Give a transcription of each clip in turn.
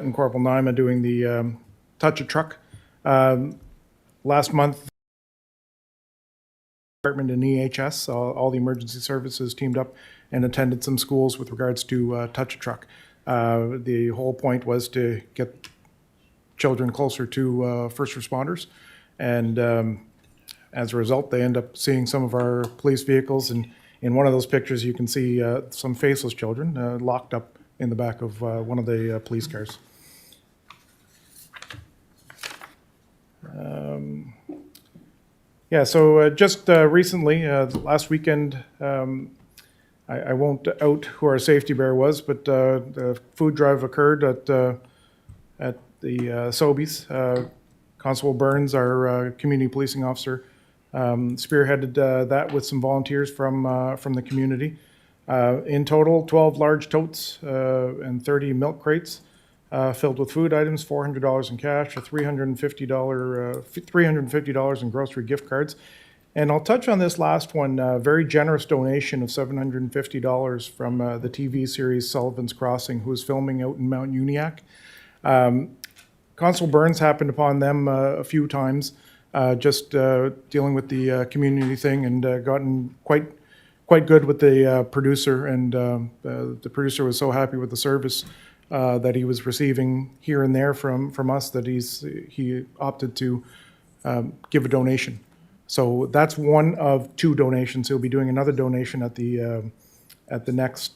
and Corporal Naima doing the Touch a Truck. Last month, department and EHS, all the emergency services teamed up and attended some schools with regards to Touch a Truck. The whole point was to get children closer to first responders, and as a result, they end up seeing some of our police vehicles, and in one of those pictures you can see some faceless children locked up in the back of one of the police cars. Yeah, so just recently, last weekend, I won't out who our safety bear was, but the food drive occurred at the Sobeys. Constable Burns, our community policing officer, spearheaded that with some volunteers from the community. In total, 12 large totes and 30 milk crates filled with food items, $400 in cash, a $350 in grocery gift cards. And I'll touch on this last one, very generous donation of $750 from the TV series Sullivan's Crossing, who was filming out in Mount Uniacke. Constable Burns happened upon them a few times, just dealing with the community thing, and gotten quite good with the producer, and the producer was so happy with the service that he was receiving here and there from us that he opted to give a donation. So that's one of two donations. He'll be doing another donation at the next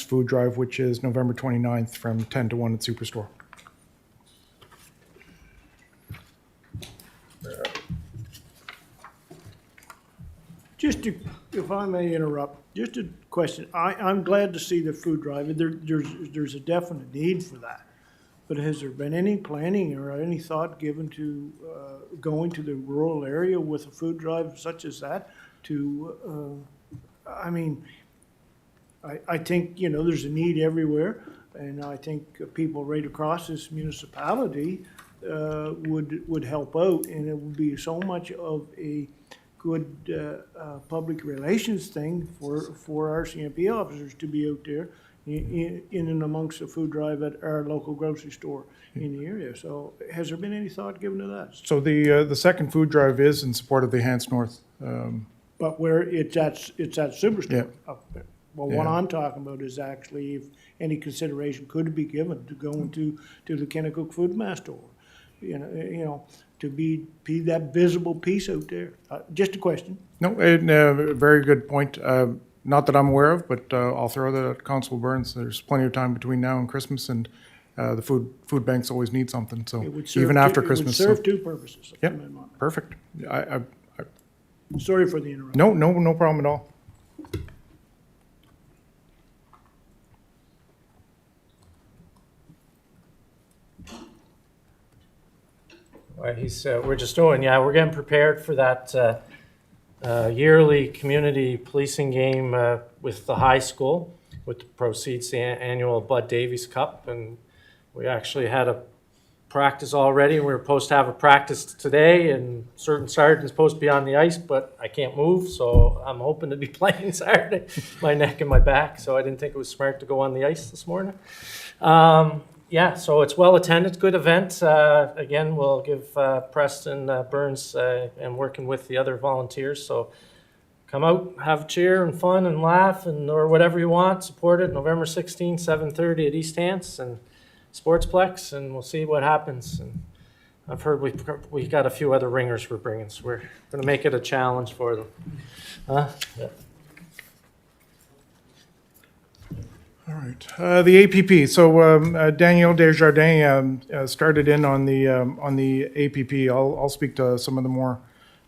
food drive, which is November 29th from 10 to 1 at Superstore. Just to, if I may interrupt, just a question. I'm glad to see the food drive. There's a definite need for that. But has there been any planning or any thought given to going to the rural area with a food drive such as that? I think, there's a need everywhere, and I think people right across this municipality would help out, and it would be so much of a good public relations thing for our CMP officers to be out there in and amongst the food drive at our local grocery store in the area. So has there been any thought given to that? So the second food drive is in support of the Hants North. But where it's at Superstore? Yeah. Up there. Well, what I'm talking about is actually if any consideration could be given to going to the Kennecook Food Mass store, to be that visible piece out there. Just a question. No, very good point. Not that I'm aware of, but I'll throw that at Constable Burns. There's plenty of time between now and Christmas, and the food banks always need something. So even after Christmas, it would serve two purposes. Yep, perfect. Sorry for the interruption. No problem at all. Well, we're just doing, we're getting prepared for that yearly community policing game with the high school, with the proceeds, the annual Bud Davies Cup, and we actually had a practice already. We were supposed to have a practice today, and certain sergeant's supposed to be on the ice, but I can't move, so I'm hoping to be playing Saturday, my neck and my back, so I didn't think it was smart to go on the ice this morning. So it's well attended, good event. Again, we'll give Preston Burns and working with the other volunteers. So come out, have a cheer and fun and laugh or whatever you want. Support it. November 16th, 7:30 at East Hants and Sportsplex, and we'll see what happens. And I've heard we got a few other ringers we're bringing, so we're going to make it a challenge for them. Yeah. All right, the APP. So Danielle Desjardins started in on the APP. I'll speak to some of the more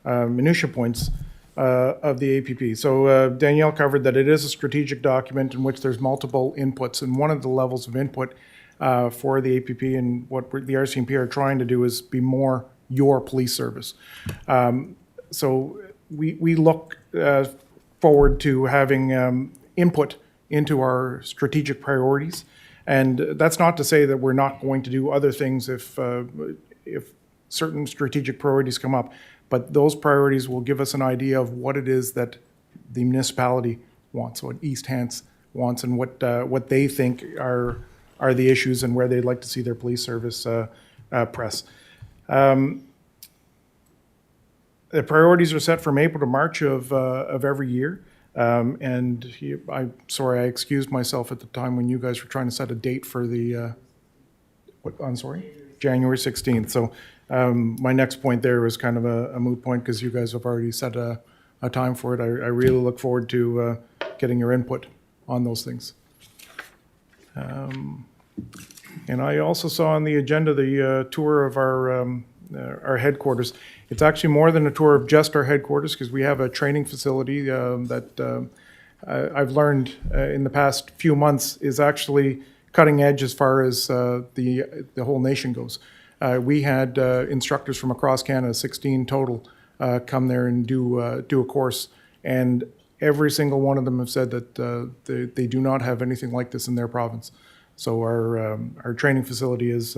minutia points of the APP. So Danielle covered that it is a strategic document in which there's multiple inputs, and one of the levels of input for the APP and what the RCMP are trying to do is be more your police service. So we look forward to having input into our strategic priorities, and that's not to say that we're not going to do other things if certain strategic priorities come up, but those priorities will give us an idea of what it is that the municipality wants, what East Hants wants, and what they think are are the issues and where they'd like to see their police service press. The priorities are set from April to March of every year. I'm sorry, I excused myself at the time when you guys were trying to set a date for the, I'm sorry? January 16th. So my next point there was kind of a moot point because you guys have already set a time for it. I really look forward to getting your input on those things. And I also saw on the agenda the tour of our headquarters. It's actually more than a tour of just our headquarters because we have a training facility that I've learned in the past few months is actually cutting edge as far as the whole nation goes. We had instructors from across Canada, 16 total, come there and do a course, and every single one of them have said that they do not have anything like this in their province. So our training facility is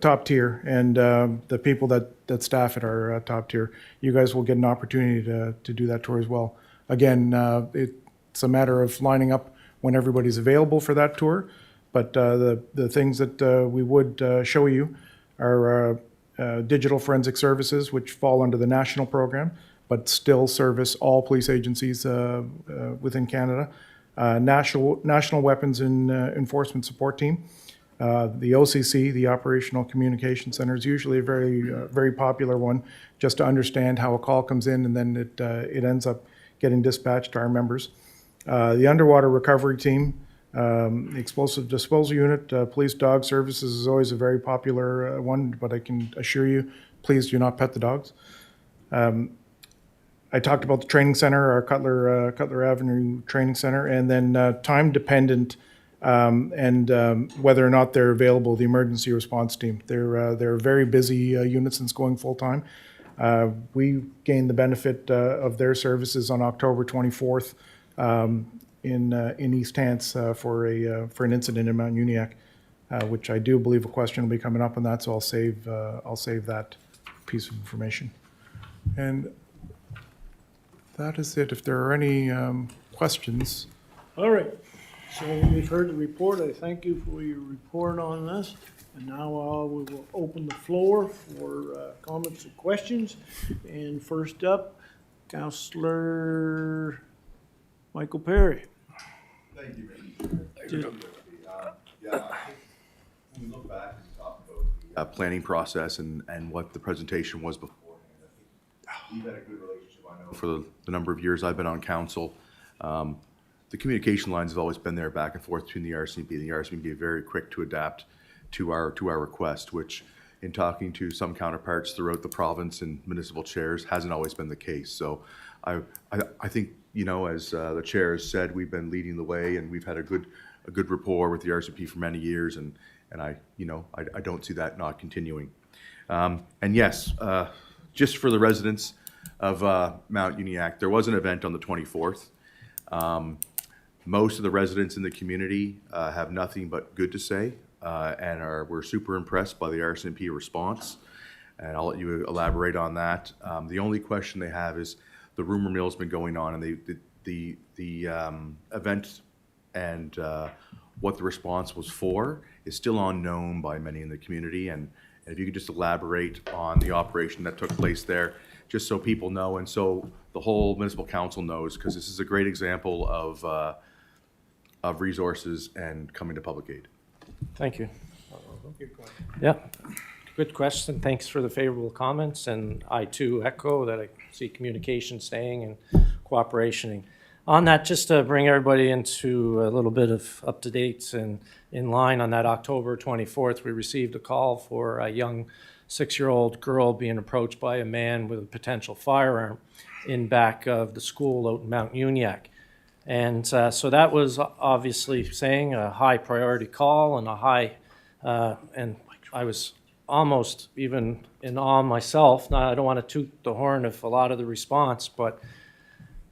top tier, and the people that staff it are top tier. You guys will get an opportunity to do that tour as well. Again, it's a matter of lining up when everybody's available for that tour, but the things that we would show you are digital forensic services, which fall under the national program, but still service all police agencies within Canada. National Weapons and Enforcement Support Team. The OCC, the Operational Communication Center, is usually a very popular one, just to understand how a call comes in and then it ends up getting dispatched to our members. The Underwater Recovery Team, the Explosive Disposal Unit, Police Dog Services is always a very popular one, but I can assure you, please do not pet the dogs. I talked about the training center, our Cutler Avenue Training Center, and then time-dependent and whether or not they're available, the emergency response team. They're very busy units since going full-time. We gained the benefit of their services on October 24th in East Hants for an incident in Mount Uniacke, which I do believe a question will be coming up on that, so I'll save that piece of information. And that is it. If there are any questions. All right, so we've heard the report. I thank you for your report on this. And now we will open the floor for comments and questions. And first up, Councillor Michael Perry. Thank you, Mr. Yeah, I think when we look back and talk about the planning process and what the presentation was beforehand, I think we've had a good relationship, I know, for the number of years I've been on council. The communication lines have always been there back and forth between the RCMP, and the RCMP is very quick to adapt to our request, which in talking to some counterparts throughout the province and municipal chairs hasn't always been the case. So I think, you know, as the chair has said, we've been leading the way and we've had a good rapport with the RCMP for many years, and I don't see that not continuing. And yes, just for the residents of Mount Uniacke, there was an event on the 24th. Most of the residents in the community have nothing but good to say, and we're super impressed by the RCMP response. And I'll let you elaborate on that. The only question they have is the rumor mill's been going on, and the event and what the response was for is still unknown by many in the community. And if you could just elaborate on the operation that took place there, just so people know and so the whole municipal council knows, because this is a great example of resources and coming to public aid. Thank you. Yeah, good question. Thanks for the favorable comments. And I too echo that I see communication staying and cooperation. On that, just to bring everybody into a little bit of up-to-date and in line on that October 24th, we received a call for a young 6-year-old girl being approached by a man with a potential firearm in back of the school out in Mount Uniacke. And so that was obviously saying a high priority call and a high, and I was almost even in awe myself. Now, I don't want to toot the horn of a lot of the response, but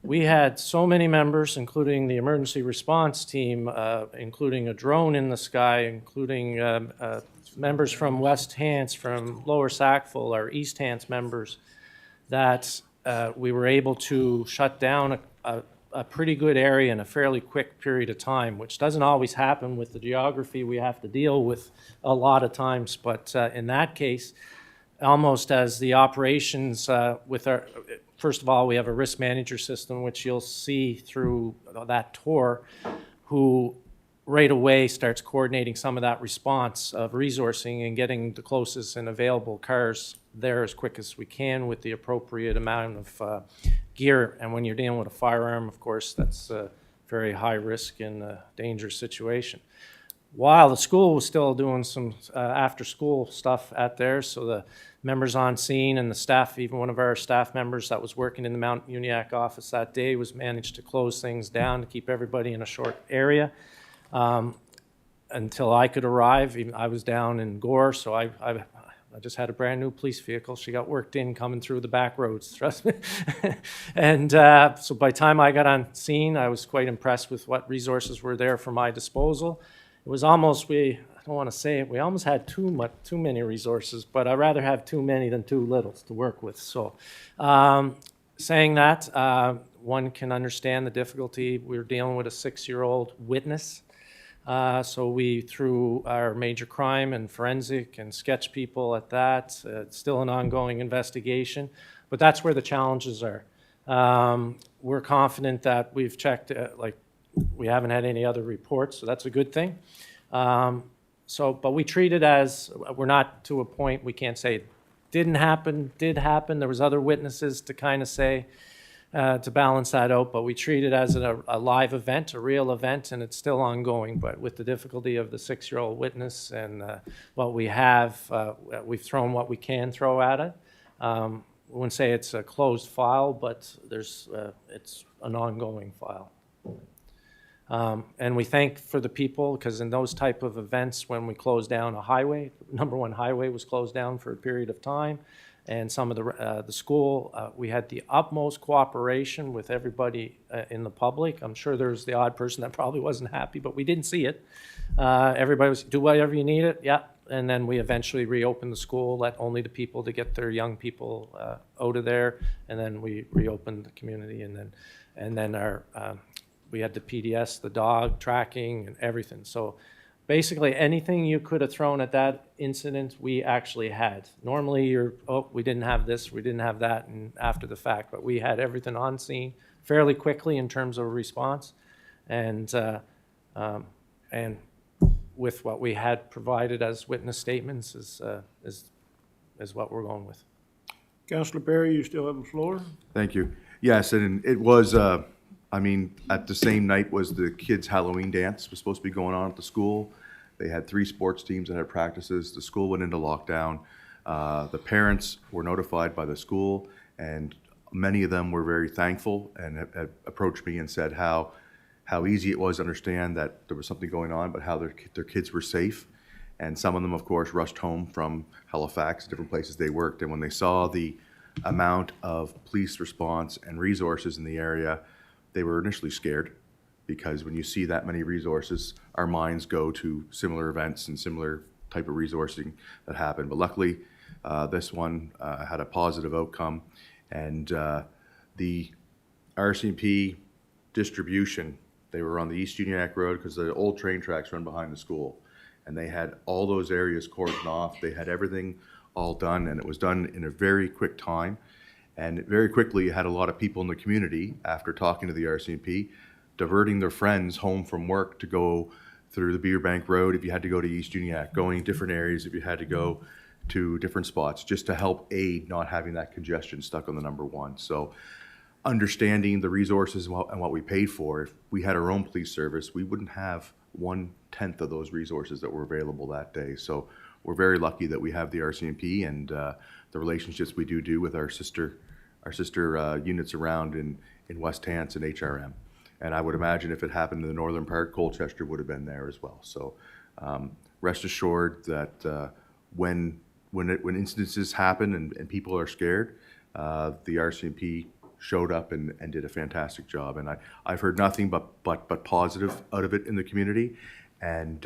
we had so many members, including the emergency response team, including a drone in the sky, including members from West Hants, from Lower Sackville, our East Hants members, that we were able to shut down a pretty good area in a fairly quick period of time, which doesn't always happen with the geography we have to deal with a lot of times. But in that case, almost as the operations with our, first of all, we have a risk manager system, which you'll see through that tour, who right away starts coordinating some of that response of resourcing and getting the closest and available cars there as quick as we can with the appropriate amount of gear. And when you're dealing with a firearm, of course, that's a very high risk and dangerous situation. While the school was still doing some after-school stuff out there, so the members on scene and the staff, even one of our staff members that was working in the Mount Uniacke office that day, was managed to close things down to keep everybody in a short area. Until I could arrive. Even I was down in Gore, so I just had a brand new police vehicle. She got worked in coming through the back roads, trust me. And so by the time I got on scene, I was quite impressed with what resources were there for my disposal. It was almost, I don't want to say it, we almost had too many resources, but I'd rather have too many than too little to work with. So saying that, one can understand the difficulty. We're dealing with a 6-year-old witness. So we, through our major crime and forensic and sketch people at that, it's still an ongoing investigation, but that's where the challenges are. We're confident that we've checked, we haven't had any other reports, so that's a good thing. But we treat it as, we're not to a point we can't say it didn't happen, did happen. There was other witnesses to kind of say, to balance that out, but we treat it as a live event, a real event, and it's still ongoing. But with the difficulty of the 6-year-old witness and what we have, we've thrown what we can throw at it. I wouldn't say it's a closed file, but it's an ongoing file. And we thank for the people, because in those type of events, when we close down a highway, number one highway was closed down for a period of time. And some of the school, we had the utmost cooperation with everybody in the public. I'm sure there's the odd person that probably wasn't happy, but we didn't see it. Everybody was, do whatever you need it, yeah. And then we eventually reopened the school, let only the people to get their young people out of there, and then we reopened the community, and then our we had the PDS, the dog tracking, and everything. So basically, anything you could have thrown at that incident, we actually had. Normally, we didn't have this, we didn't have that, and after the fact, but we had everything on scene fairly quickly in terms of response, and with what we had provided as witness statements is what we're going with. Councillor Perry, you still have the floor? Thank you. Yes, and it was, at the same night was the kids' Halloween dance was supposed to be going on at the school. They had 3 sports teams that had practices. The school went into lockdown. The parents were notified by the school, and many of them were very thankful and had approached me and said how easy it was to understand that there was something going on, but how their kids were safe. And some of them, of course, rushed home from Halifax, different places they worked. And when they saw the amount of police response and resources in the area, they were initially scared, because when you see that many resources, our minds go to similar events and similar type of resourcing that happened. But luckily, this one had a positive outcome, and the RCMP distribution, they were on the East Uniacke Road, because the old train tracks run behind the school, and they had all those areas cordoned off. They had everything all done, and it was done in a very quick time. And very quickly, you had a lot of people in the community, after talking to the RCMP, diverting their friends home from work to go through the Beaver Bank Road if you had to go to East Uniacke, going different areas if you had to go to different spots, just to help aid not having that congestion stuck on the number 1. So understanding the resources and what we paid for, if we had our own police service, we wouldn't have 1/10 of those resources that were available that day. So we're very lucky that we have the RCMP and the relationships we do with our sister units around in West Hants and HRM. And I would imagine if it happened in the northern part, Colchester would have been there as well. So rest assured that when incidences happen and people are scared, the RCMP showed up and did a fantastic job. And I've heard nothing but positive out of it in the community. And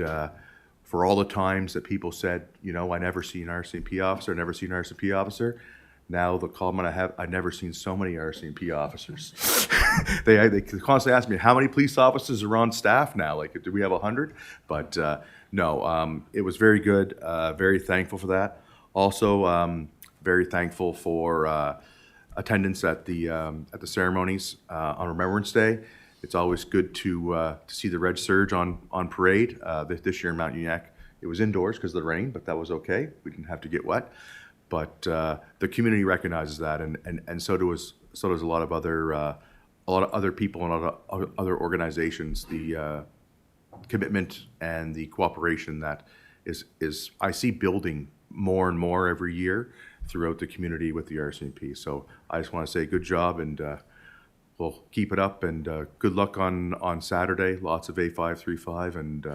for all the times that people said, I never see an RCMP officer, Now the comment I have, I've never seen so many RCMP officers. They constantly ask me, how many police officers are on staff now? Like, do we have 100? But no, it was very good. Very thankful for that. Also, very thankful for attendance at the ceremonies on Remembrance Day. It's always good to see the Red Surge on parade. This year in Mount Uniacke, it was indoors because of the rain, but that was okay. We didn't have to get wet. But the community recognizes that, and so does a lot of other people and other organizations. The commitment and the cooperation that is I see building more and more every year throughout the community with the RCMP. So I just want to say good job, and we'll keep it up, and good luck on Saturday. Lots of A535, and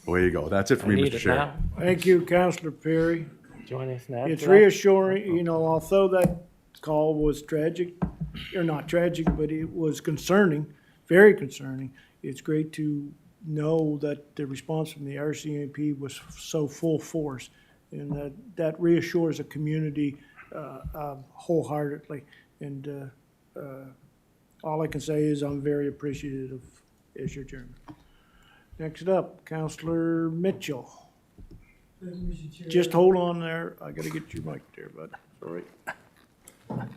away you go. That's it for me, Mr. Chair. Thank you, Councillor Perry. Do you want anything to add It's to that? reassuring, you know, although that call was tragic, or not tragic, but it was concerning, very concerning. It's great to know that the response from the RCMP was so full force, and that reassures the community wholeheartedly. And all I can say is I'm very appreciative as your chairman. Next up, Councillor Mitchell. Just hold on there. I gotta get your mic there, bud. Sorry. Thank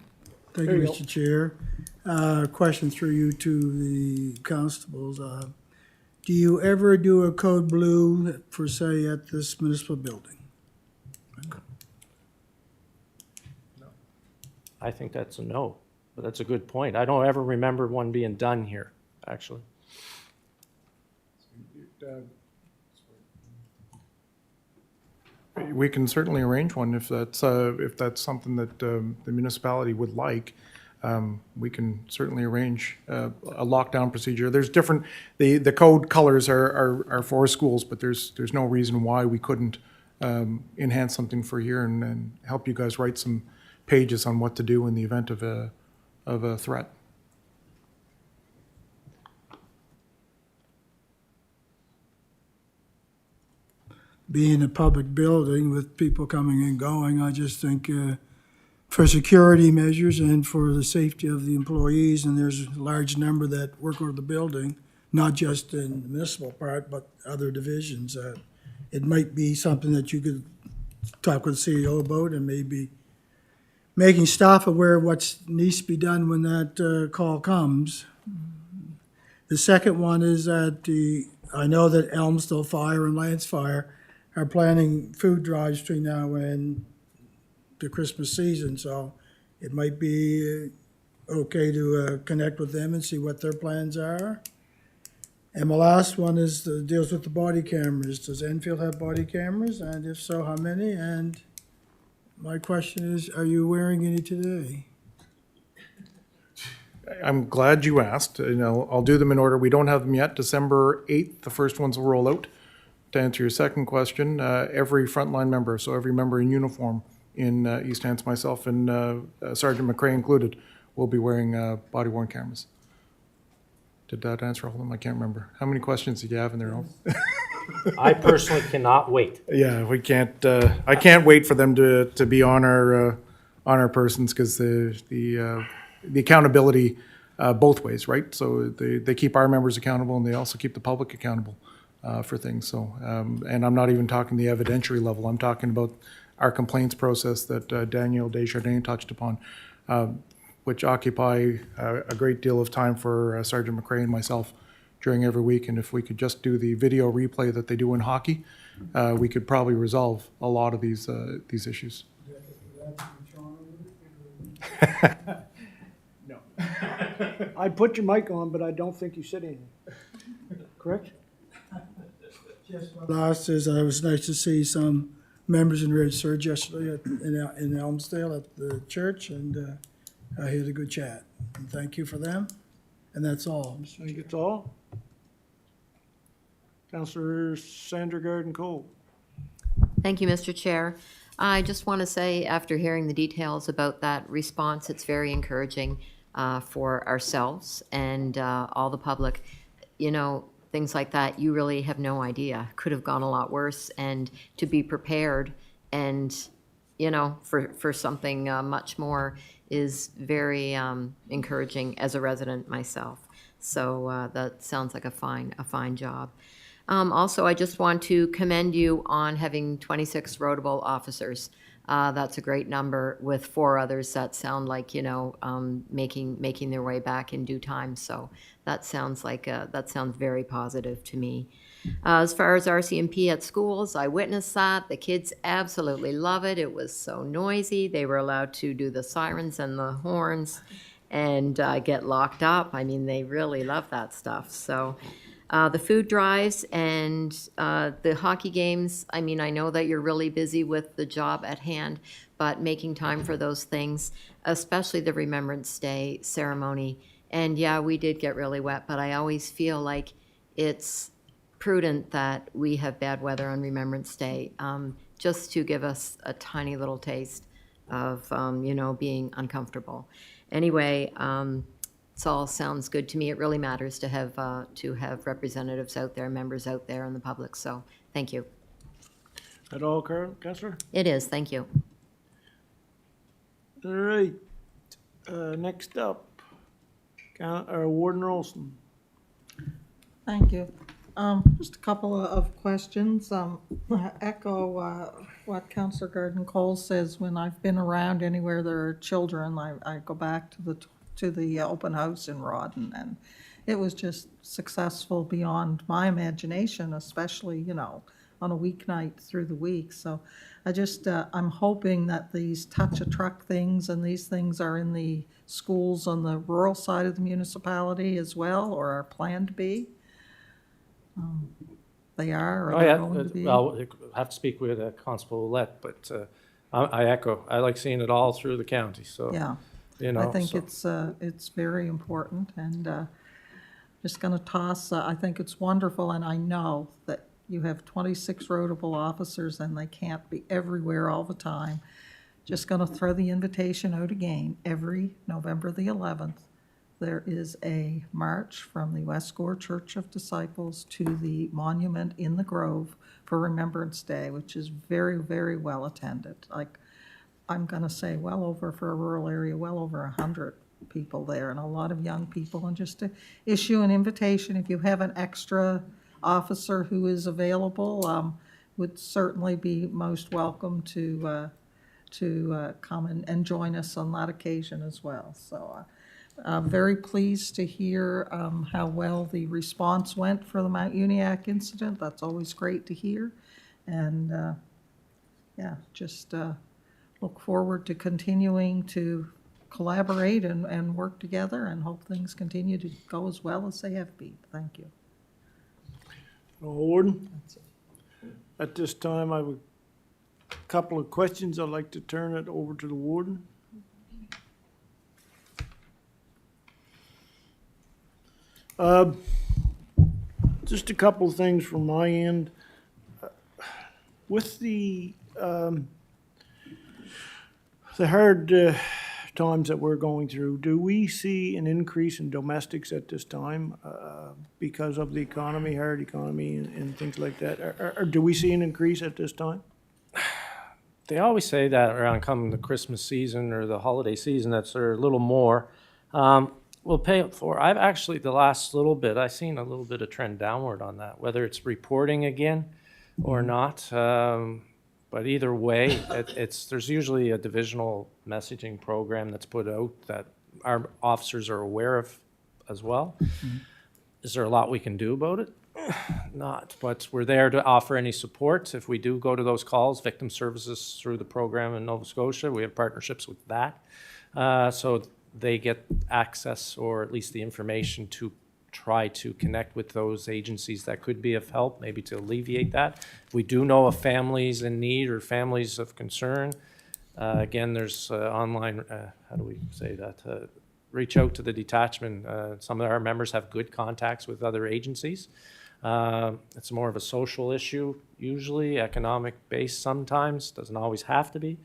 There you, you go. Mr. Chair. Question through you to the constables. Do you ever do a code blue for, say, at this municipal building? I think that's a no, but that's a good point. I don't ever remember one being done here, actually. We can certainly arrange one if that's something that the municipality would like. We can certainly arrange a lockdown procedure. There's different, the code colors are for schools, but there's no reason why we couldn't enhance something for here and help you guys write some pages on what to do in the event of a threat. Being a public building with people coming and going, I just think for security measures and for the safety of the employees, and there's a large number that work over the building, not just in the municipal part, but other divisions, it might be something that you could talk with the CEO about, and maybe making staff aware of what needs to be done when that call comes. The second one is that I know that Elmsdale Fire and Lance Fire are planning food drives between now and the Christmas season, so it might be okay to connect with them and see what their plans are. And my last one is deals with the body cameras. Does Enfield have body cameras, and if so, how many? And my question is, are you wearing any today? I'm glad you asked. I'll do them in order. We don't have them yet. December 8th, the first ones will roll out. To answer your second question, every frontline member, so every member in uniform in East Hants, myself and Sergeant McRae included, will be wearing body-worn cameras. Did that answer all of them? I can't remember. How many questions did you have in there? I personally cannot wait. Yeah, we can't. I can't wait for them to be on our persons, because the accountability both ways, right? So they keep our members accountable, and they also keep the public accountable for things. So, and I'm not even talking the evidentiary level. I'm talking about our complaints process that Daniel Desjardins touched upon, which occupy a great deal of time for Sergeant McRae and myself during every week. And if we could just do the video replay that they do in hockey, we could probably resolve a lot of these issues. No. I put your mic on, but I don't think you said anything. Correct? Last is, it was nice to see some members in Red Surge yesterday in Elmsdale at the church, and I had a good chat. And thank you for them, and that's all. I think it's all. Councillor Sandra Garden Cole. Thank you, Mr. Chair. I just want to say, after hearing the details about that response, it's very encouraging for ourselves and all the public. You know, things like that, you really have no idea. Could have gone a lot worse, and to be prepared and you know, for something much more is very encouraging as a resident myself. So that sounds like a fine job. Also, I just want to commend you on having 26 roadable officers. That's a great number with 4 others that sound like, you know, making their way back in due time. So that sounds very positive to me. As far as RCMP at schools, I witnessed that. The kids absolutely love it. It was so noisy. They were allowed to do the sirens and the horns and get locked up. I mean, they really love that stuff. So the food drives and the hockey games, I mean, I know that you're really busy with the job at hand, but making time for those things, especially the Remembrance Day ceremony. And yeah, we did get really wet, but I always feel like it's prudent that we have bad weather on Remembrance Day, just to give us a tiny little taste of, you know, being uncomfortable. Anyway, it all sounds good to me. It really matters to have representatives out there, members out there in the public. So thank you. That all, Councillor? It is. Thank you. All right. Next up, Warden Olson. Thank you. Just a couple of questions. Echo what Councillor Garden-Cole says. When I've been around anywhere there are children, I go back to the open house in Rawdon, and it was just successful beyond my imagination, especially, you know, on a weeknight through the week. So I'm hoping that these touch-a-truck things and these things are in the schools on the rural side of the municipality as well, or are planned to be. They are, or Oh, they're yeah, going to be? well, I have to speak with Constable Ouellette, but I echo, I like seeing it all through the county, so, Yeah. you know. I think so. it's very important, and just gonna toss, I think it's wonderful, and I know that you have 26 roadable officers, and they can't be everywhere all the time. Just gonna throw the invitation out again. Every November the 11th, there is a march from the West Gore Church of Disciples to the monument in the Grove for Remembrance Day, which is very, very well attended. Like, I'm gonna say well over, for a rural area, well over 100 people there, and a lot of young people. And just to issue an invitation, if you have an extra officer who is available, would certainly be most welcome to come and join us on that occasion as well. So I'm very pleased to hear how well the response went for the Mount Uniacke incident. That's always great to hear. And yeah, just look forward to continuing to collaborate and work together, and hope things continue to go as well as they have been. Thank you. Warden? At this time, I would, a couple of questions. I'd like to turn it over to the warden. Just a couple of things from my end. With the hard times that we're going through, do we see an increase in domestics at this time because of the economy, hard economy, and things like that? Or do we see an increase at this time? They always say that around coming the Christmas season or the holiday season, that's a little more. We'll pay it for. I've actually, the last little bit, I've seen a little bit of trend downward on that, whether it's reporting again or not. But either way, there's usually a divisional messaging program that's put out that our officers are aware of as well. Mm-hmm. Is there a lot we can do about it? Not, but we're there to offer any support. If we do go to those calls, victim services through the program in Nova Scotia, we have partnerships with that. So they get access, or at least the information, to try to connect with those agencies that could be of help, maybe to alleviate that. If we do know of families in need or families of concern, again, there's online, how do we say that? Reach out to the detachment. Some of our members have good contacts with other agencies. It's more of a social issue, usually, economic-based sometimes, doesn't always have to be.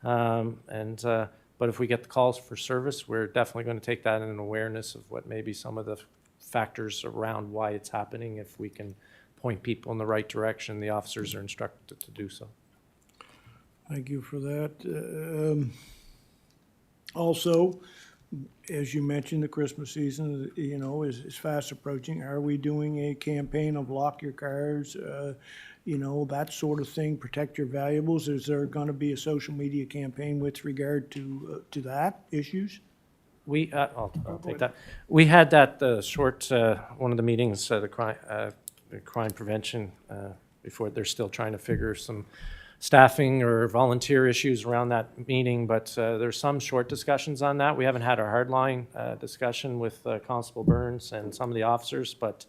But if we get the calls for service, we're definitely going to take that in an awareness of what maybe some of the factors around why it's happening. If we can point people in the right direction, the officers are instructed to do so. Thank you for that. Also, as you mentioned, the Christmas season, is fast approaching. Are we doing a campaign of lock your cars, that sort of thing, protect your valuables? Is there going to be a social media campaign with regard to that issues? I'll take that. We had that short, one of the meetings, the crime prevention, before they're still trying to figure some staffing or volunteer issues around that meeting, but there's some short discussions on that. We haven't had our hardline discussion with Constable Burns and some of the officers, but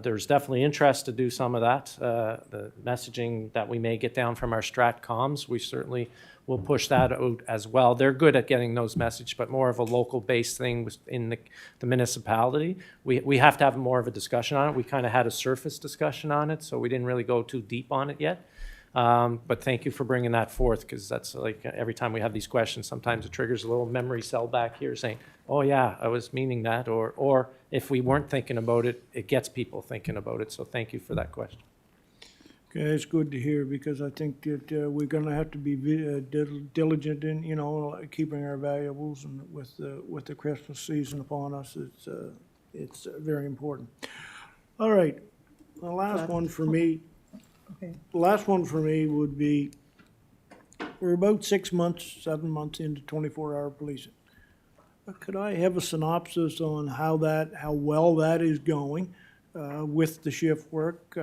there's definitely interest to do some of that. The messaging that we may get down from our strat comms, we certainly will push that out as well. They're good at getting those messages, but more of a local-based thing in the municipality. We have to have more of a discussion on it. We kind of had a surface discussion on it, so we didn't really go too deep on it yet. But thank you for bringing that forth, because that's like every time we have these questions, sometimes it triggers a little memory cell back here saying, oh yeah, I was meaning that, or if we weren't thinking about it, it gets people thinking about it. So thank you for that question. Okay, it's good to hear, because I think that we're going to have to be diligent in, keeping our valuables, and with the Christmas season upon us, it's very important. All right, the last one for me. Okay. The last one for me would be, we're about 7 months into 24-hour policing. Could I have a synopsis on how well that is going with the shift work?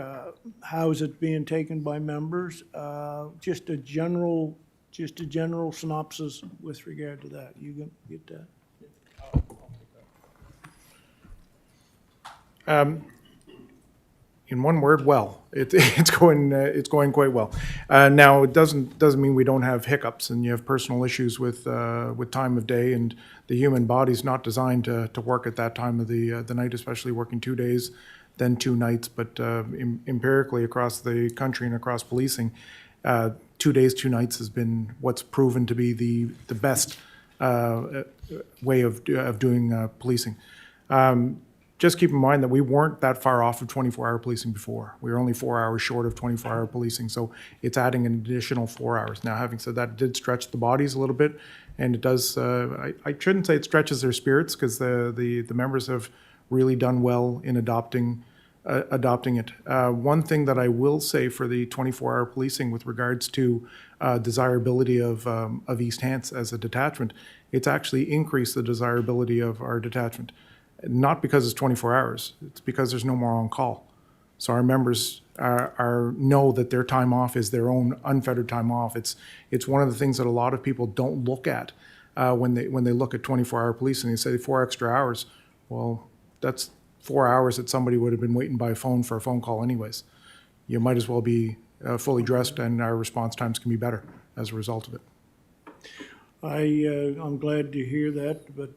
How is it being taken by members? Just a general synopsis with regard to that. You can get that? In one word, well, it's going quite well. Now, it doesn't mean we don't have hiccups, and you have personal issues with time of day, and the human body's not designed to work at that time of the night, especially working 2 days, then 2 nights. But empirically across the country and across policing, 2 days, 2 nights has been what's proven to be the best way of doing policing. Just keep in mind that we weren't that far off of 24-hour policing before. We were only 4 hours short of 24-hour policing, so it's adding an additional 4 hours. Now, having said that, it did stretch the bodies a little bit, and it does, I shouldn't say it stretches their spirits, because the members have really done well in adopting it. One thing that I will say for the 24-hour policing with regards to desirability of East Hants as a detachment, it's actually increased the desirability of our detachment. Not because it's 24 hours, it's because there's no more on call. So our members know that their time off is their own unfettered time off. It's one of the things that a lot of people don't look at when they look at 24-hour policing. They say 4 extra hours. Well, that's 4 hours that somebody would have been waiting by phone for a phone call anyways. You might as well be fully dressed, and our response times can be better as a result of it. I'm glad to hear that, but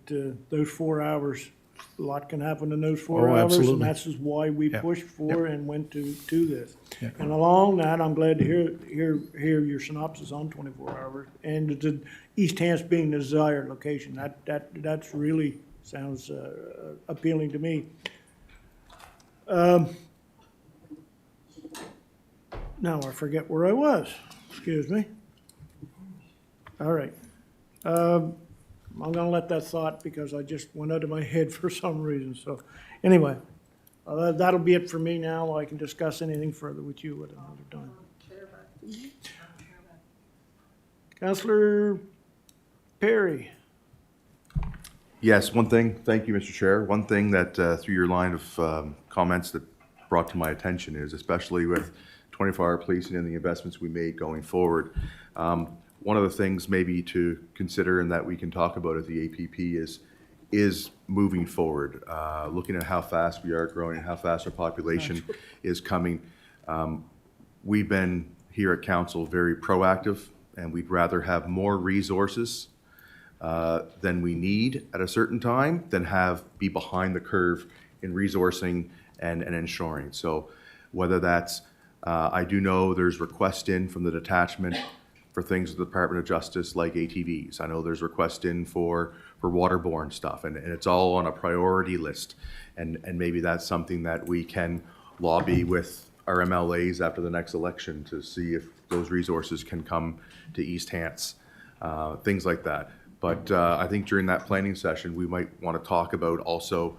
those 4 hours, a lot can happen in those 4 hours, absolutely. and that's just why we pushed for and went to this. Yeah. And along that, I'm glad to hear your synopsis on 24 hours, and the East Hants being the desired location. That's really sounds appealing to me. Now I forget where I was. Excuse me. All right. I'm going to let that thought, because I just went out of my head for some reason. So anyway, that'll be it for me now. I can discuss anything further with you at another time. Councillor Perry. Yes, one thing, thank you, Mr. Chair. One thing that through your line of comments that brought to my attention is, especially with 24-hour policing and the investments we made going forward, one of the things maybe to consider and that we can talk about at the APP is moving forward, looking at how fast we are growing and how fast our population is coming. We've been here at council very proactive, and we'd rather have more resources than we need at a certain time than be behind the curve in resourcing and ensuring. So whether that's, I do know there's requests in from the detachment for things with the Department of Justice like ATVs. I know there's requests in for waterborne stuff, and it's all on a priority list. And maybe that's something that we can lobby with our MLAs after the next election to see if those resources can come to East Hants, things like that. But I think during that planning session, we might want to talk about also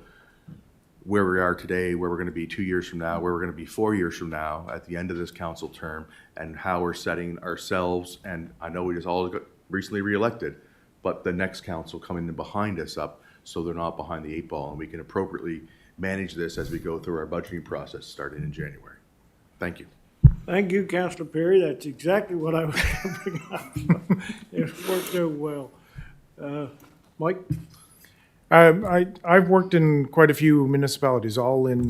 where we are today, where we're going to be 2 years from now, where we're going to be 4 years from now at the end of this council term, and how we're setting ourselves, and I know we just all got recently reelected, but the next council coming in behind us up, so they're not behind the 8 ball, and we can appropriately manage this as we go through our budgeting process starting in January. Thank you. Thank you, Councillor Perry. That's exactly what I was going to bring up. It worked out well. Mike? I've worked in quite a few municipalities, all in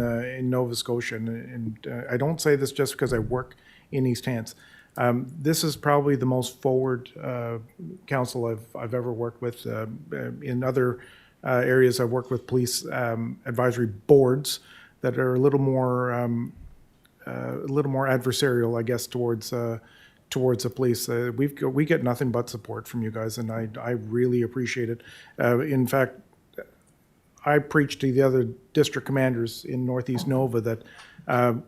Nova Scotia, and I don't say this just because I work in East Hants. This is probably the most forward council I've ever worked with. In other areas, I've worked with police advisory boards that are a little more adversarial, I guess, towards the police. We get nothing but support from you guys, and I really appreciate it. In fact, I preach to the other district commanders in Northeast Nova that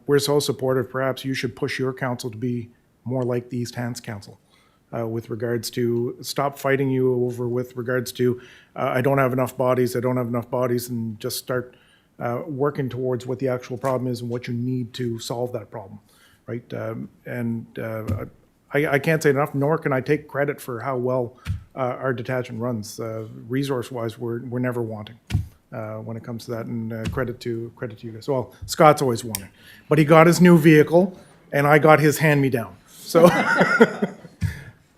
we're so supportive. Perhaps you should push your council to be more like the East Hants Council with regards to stop fighting you over with regards to I don't have enough bodies, and just start working towards what the actual problem is and what you need to solve that problem, right? I can't say enough, nor can I take credit for how well our detachment runs. Resource-wise, we're never wanting when it comes to that, and credit to you guys. Well, Scott's always wanting, but he got his new vehicle, and I got his hand-me-down. So,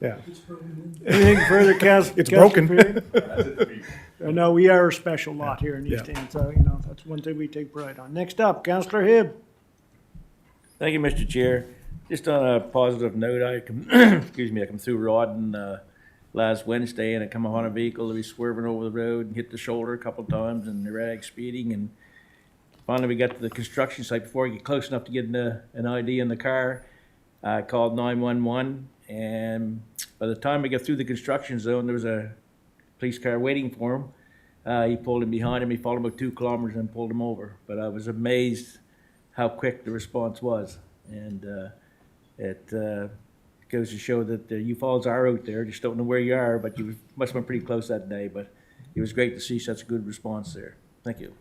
yeah. Anything further, Councillor? It's broken. No, we are a special lot here in East Hants, so, that's one thing we take pride on. Next up, Councillor Hibb. Thank you, Mr. Chair. Just on a positive note, I come, excuse me, I come through Rawdon last Wednesday, and I come on a vehicle that was swerving over the road and hit the shoulder a couple of times and erratic speeding, and finally we got to the construction site. Before I get close enough to get an ID in the car, I called 911, and by the time I got through the construction zone, there was a police car waiting for him. He pulled in behind him. He followed about 2 kilometers and pulled him over. But I was amazed how quick the response was. And it goes to show that you falls are out there. Just don't know where you are, but you must have been pretty close that day. But it was great to see such a good response there. Thank you.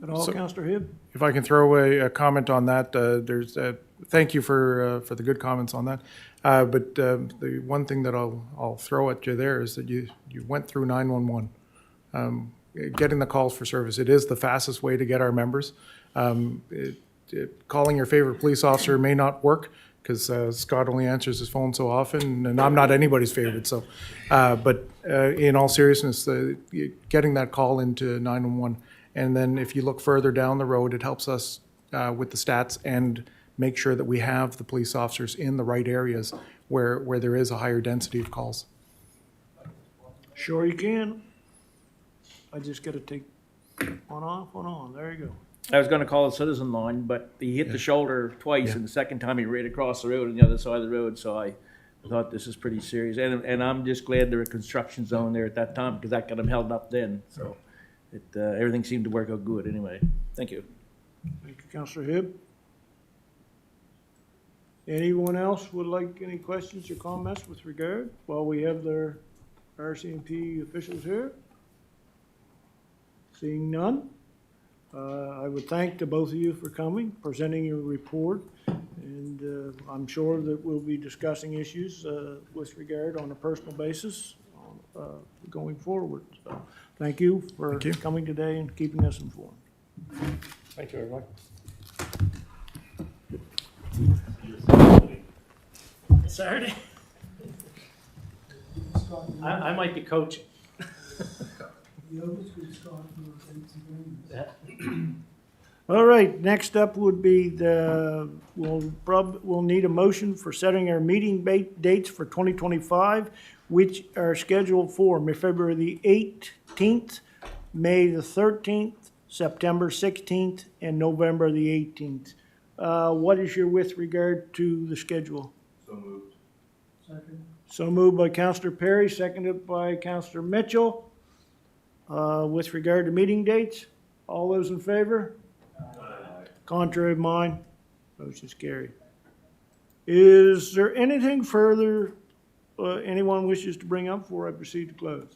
At all, Councillor Hibb? If I can throw a comment on that, thank you for the good comments on that. But the one thing that I'll throw at you there is that you went through 911. Getting the calls for service, it is the fastest way to get our members. Calling your favorite police officer may not work because Scott only answers his phone so often, and I'm not anybody's favorite. So, but in all seriousness, getting that call into 911, and then if you look further down the road, it helps us with the stats and make sure that we have the police officers in the right areas where there is a higher density of calls. Sure you can. I just got to take one off, one on. There you go. I was going to call a citizen line, but he hit the shoulder twice, and the second time he ran across the road on the other side of the road. So I thought this is pretty serious, and I'm just glad there was a construction zone there at that time because that got him held up then. So everything seemed to work out good anyway. Thank you. Thank you, Councillor Hibb. Anyone else would like any questions or comments with regard while we have their RCMP officials here? Seeing none, I would thank the both of you for coming, presenting your report, and I'm sure that we'll be discussing issues with regard on a personal basis going forward. So, thank you for coming today and keeping us informed. Thank you, everyone. Saturday? I might be coaching. All right, next up would be we'll need a motion for setting our meeting dates for 2025, which are scheduled for February the 18th, May the 13th, September 16th, and November the 18th. What is your with regard to the schedule? So moved. So moved by Councillor Perry, seconded by Councillor Mitchell. With regard to meeting dates, all those in favor? Aye. Contrary of mine, Motion's carried. Is there anything further anyone wishes to bring up before I proceed to close?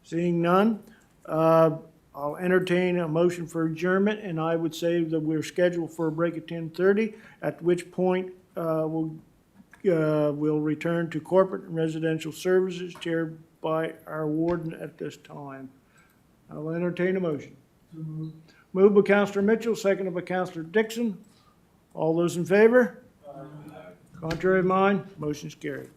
Seeing none, I'll entertain a motion for adjournment, and I would say that we're scheduled for a break at 10:30, at which point we'll return to corporate and residential services chaired by our warden at this time. I'll entertain a motion. Moved by Counselor Mitchell, seconded by Counselor Dixon. All those in favor? Contrary of mine, motion's carried.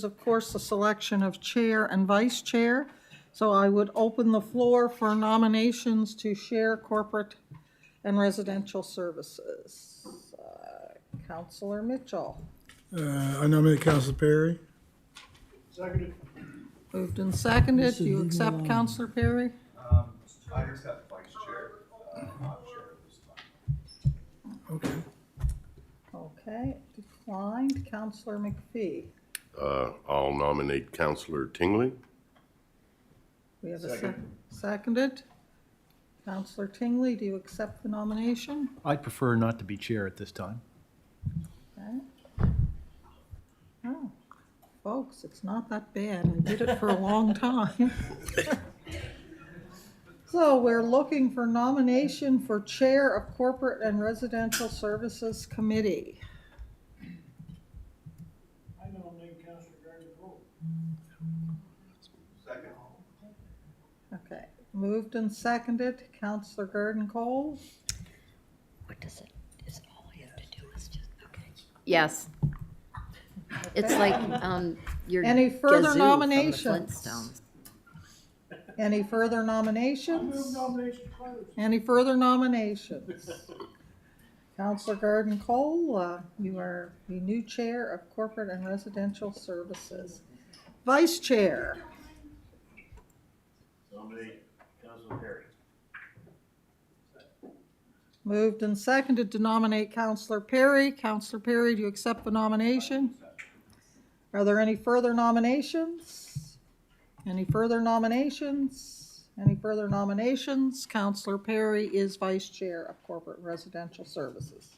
is, of course, the selection of chair and vice chair. So I would open the floor for nominations to share corporate and residential services. Counselor Mitchell. I nominate Council Perry. Seconded. Moved and seconded. This is Do you leave me accept alone. Counselor Perry? I accept vice chair, not chair this time. Okay. Okay, declined. Counselor McPhee. I'll nominate Counselor Tingley. We have a seconded. Counselor Tingley, do you accept the nomination? I'd prefer not to be chair at this time. Okay. Oh, folks, it's not that bad. I did it for a long time. So we're looking for nomination for Chair of Corporate and Residential Services Committee. I nominate Councilor Gardner Cole. Second. Okay, moved and seconded. Counselor Garden Cole? What does it, is all I have to do is just, okay. Yes. It's like, your Any further gazoo from the nominations? Flintstones. Any further nominations? Nomination closed. Any further nominations? Counselor Garden Cole, you are the new Chair of Corporate and Residential Services. Vice Chair? Nominate Councilor Perry. Moved and seconded to nominate Counselor Perry. Counselor Perry, do you accept the nomination? Are there any further nominations? Any further nominations? Any further nominations? Counselor Perry is Vice Chair of Corporate Residential Services.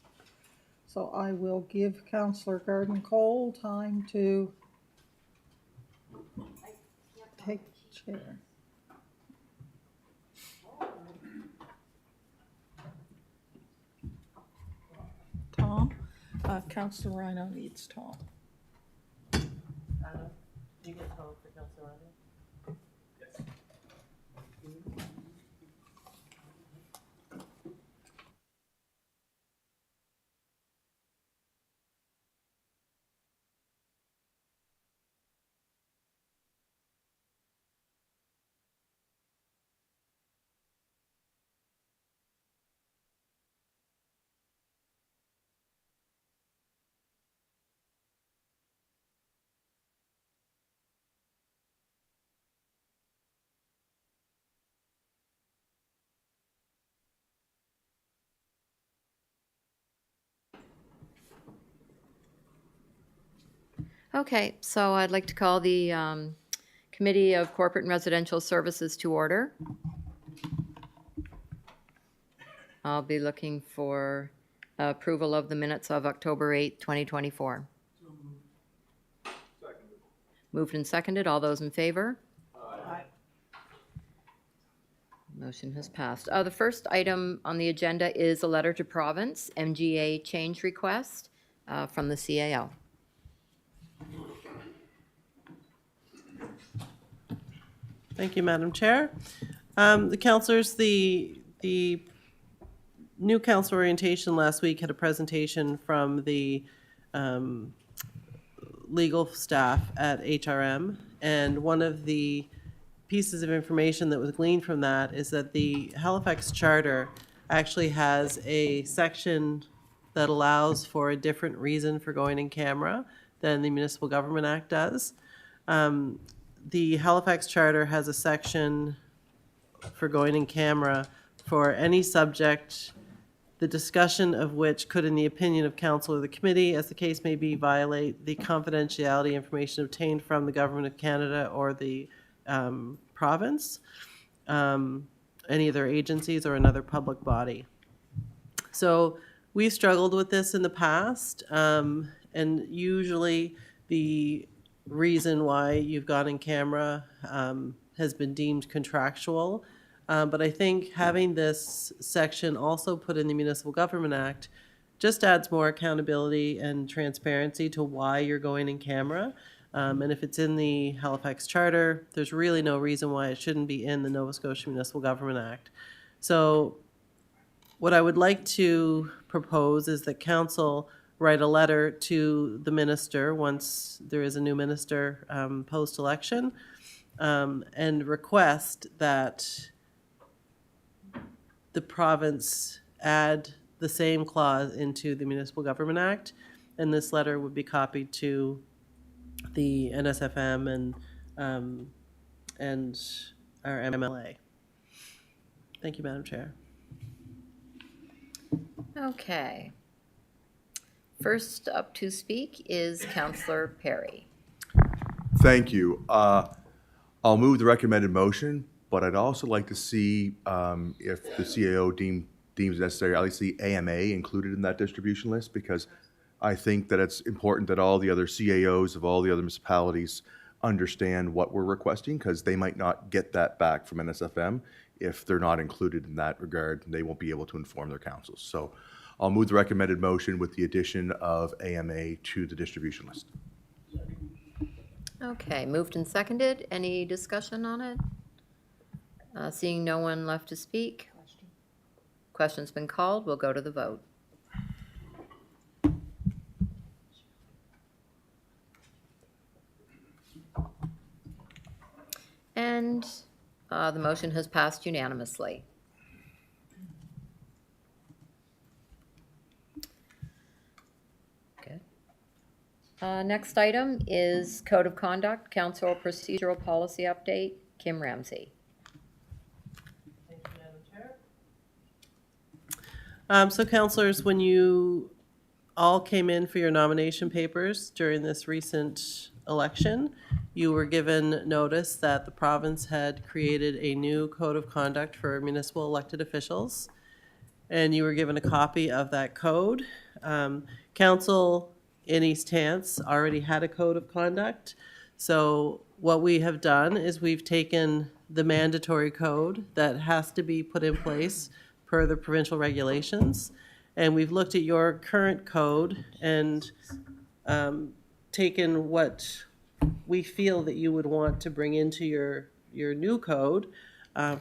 So I will give Counselor Garden Cole time to take chair. Tom? Counselor Rhino needs Tom. Okay, so I'd like to call the Committee of Corporate and Residential Services to order. I'll be looking for approval of the minutes of October 8th, 2024. Moved and seconded. All those in favor? Aye. Motion has passed. The first item on the agenda is a letter to province, MGA change request from the CAO. Thank you, Madam Chair. The councillors, the new council orientation last week had a presentation from the legal staff at HRM, and one of the pieces of information that was gleaned from that is that the Halifax Charter actually has a section that allows for a different reason for going in camera than the Municipal Government Act does. The Halifax Charter has a section for going in camera for any subject, the discussion of which could, in the opinion of council or the committee, as the case may be, violate the confidentiality information obtained from the Government of Canada or the province, any of their agencies or another public body. So we've struggled with this in the past, and usually the reason why you've gone in camera has been deemed contractual. But I think having this section also put in the Municipal Government Act just adds more accountability and transparency to why you're going in camera. And if it's in the Halifax Charter, there's really no reason why it shouldn't be in the Nova Scotia Municipal Government Act. So what I would like to propose is that council write a letter to the minister once there is a new minister post-election, and request that the province add the same clause into the Municipal Government Act, and this letter would be copied to the NSFM and our MLA. Thank you, Madam Chair. Okay. First up to speak is Councillor Perry. Thank you. I'll move the recommended motion, but I'd also like to see if the CAO deems necessary, at least the AMA included in that distribution list, because I think that it's important that all the other CAOs of all the other municipalities understand what we're requesting, because they might not get that back from NSFM. If they're not included in that regard, they won't be able to inform their councils. So I'll move the recommended motion with the addition of AMA to the distribution list. Okay, moved and seconded. Any discussion on it? Seeing no one left to speak. Question's been called. We'll go to the vote. And the motion has passed unanimously. Good. Next item is Code of Conduct, Council Procedural Policy Update. Kim Ramsey. So councillors, when you all came in for your nomination papers during this recent election, you were given notice that the province had created a new code of conduct for municipal elected officials, and you were given a copy of that code. Council in East Hants already had a code of conduct, so what we have done is we've taken the mandatory code that has to be put in place per the provincial regulations, and we've looked at your current code and taken what we feel that you would want to bring into your new code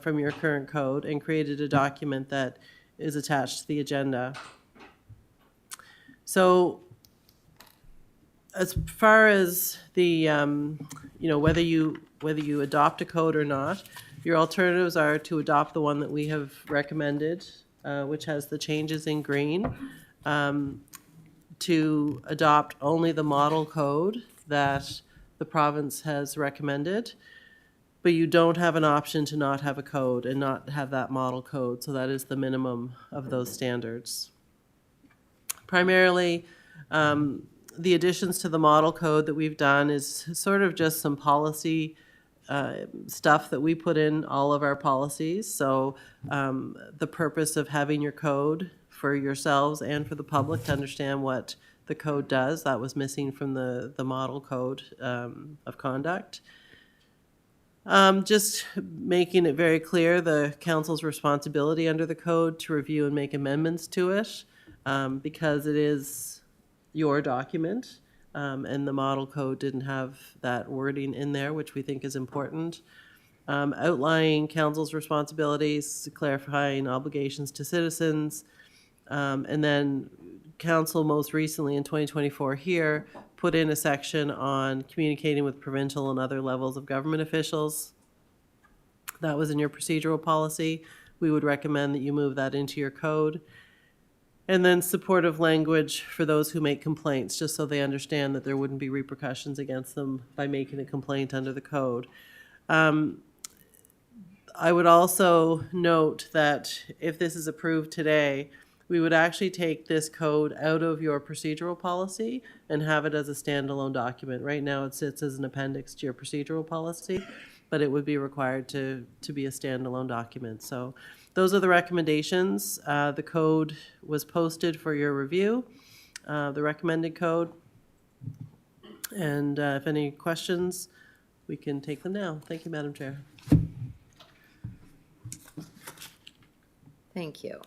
from your current code, and created a document that is attached to the agenda. So as far as the whether you adopt a code or not, your alternatives are to adopt the one that we have recommended, which has the changes in green, to adopt only the model code that the province has recommended, but you don't have an option to not have a code and not have that model code, so that is the minimum of those standards. Primarily, the additions to the model code that we've done is sort of just some policy stuff that we put in all of our policies. So the purpose of having your code for yourselves and for the public to understand what the code does, that was missing from the model code of conduct. Just making it very clear the council's responsibility under the code to review and make amendments to it, because it is your document. And the model code didn't have that wording in there, which we think is important. Outlining council's responsibilities, clarifying obligations to citizens, and then council most recently in 2024 here put in a section on communicating with provincial and other levels of government officials. That was in your procedural policy. We would recommend that you move that into your code. And then supportive language for those who make complaints, just so they understand that there wouldn't be repercussions against them by making a complaint under the code. I would also note that if this is approved today, we would actually take this code out of your procedural policy and have it as a standalone document. Right now it sits as an appendix to your procedural policy, but it would be required to be a standalone document. So those are the recommendations. The code was posted for your review, the recommended code. And if any questions, we can take them now. Thank you, Madam Chair. Thank you.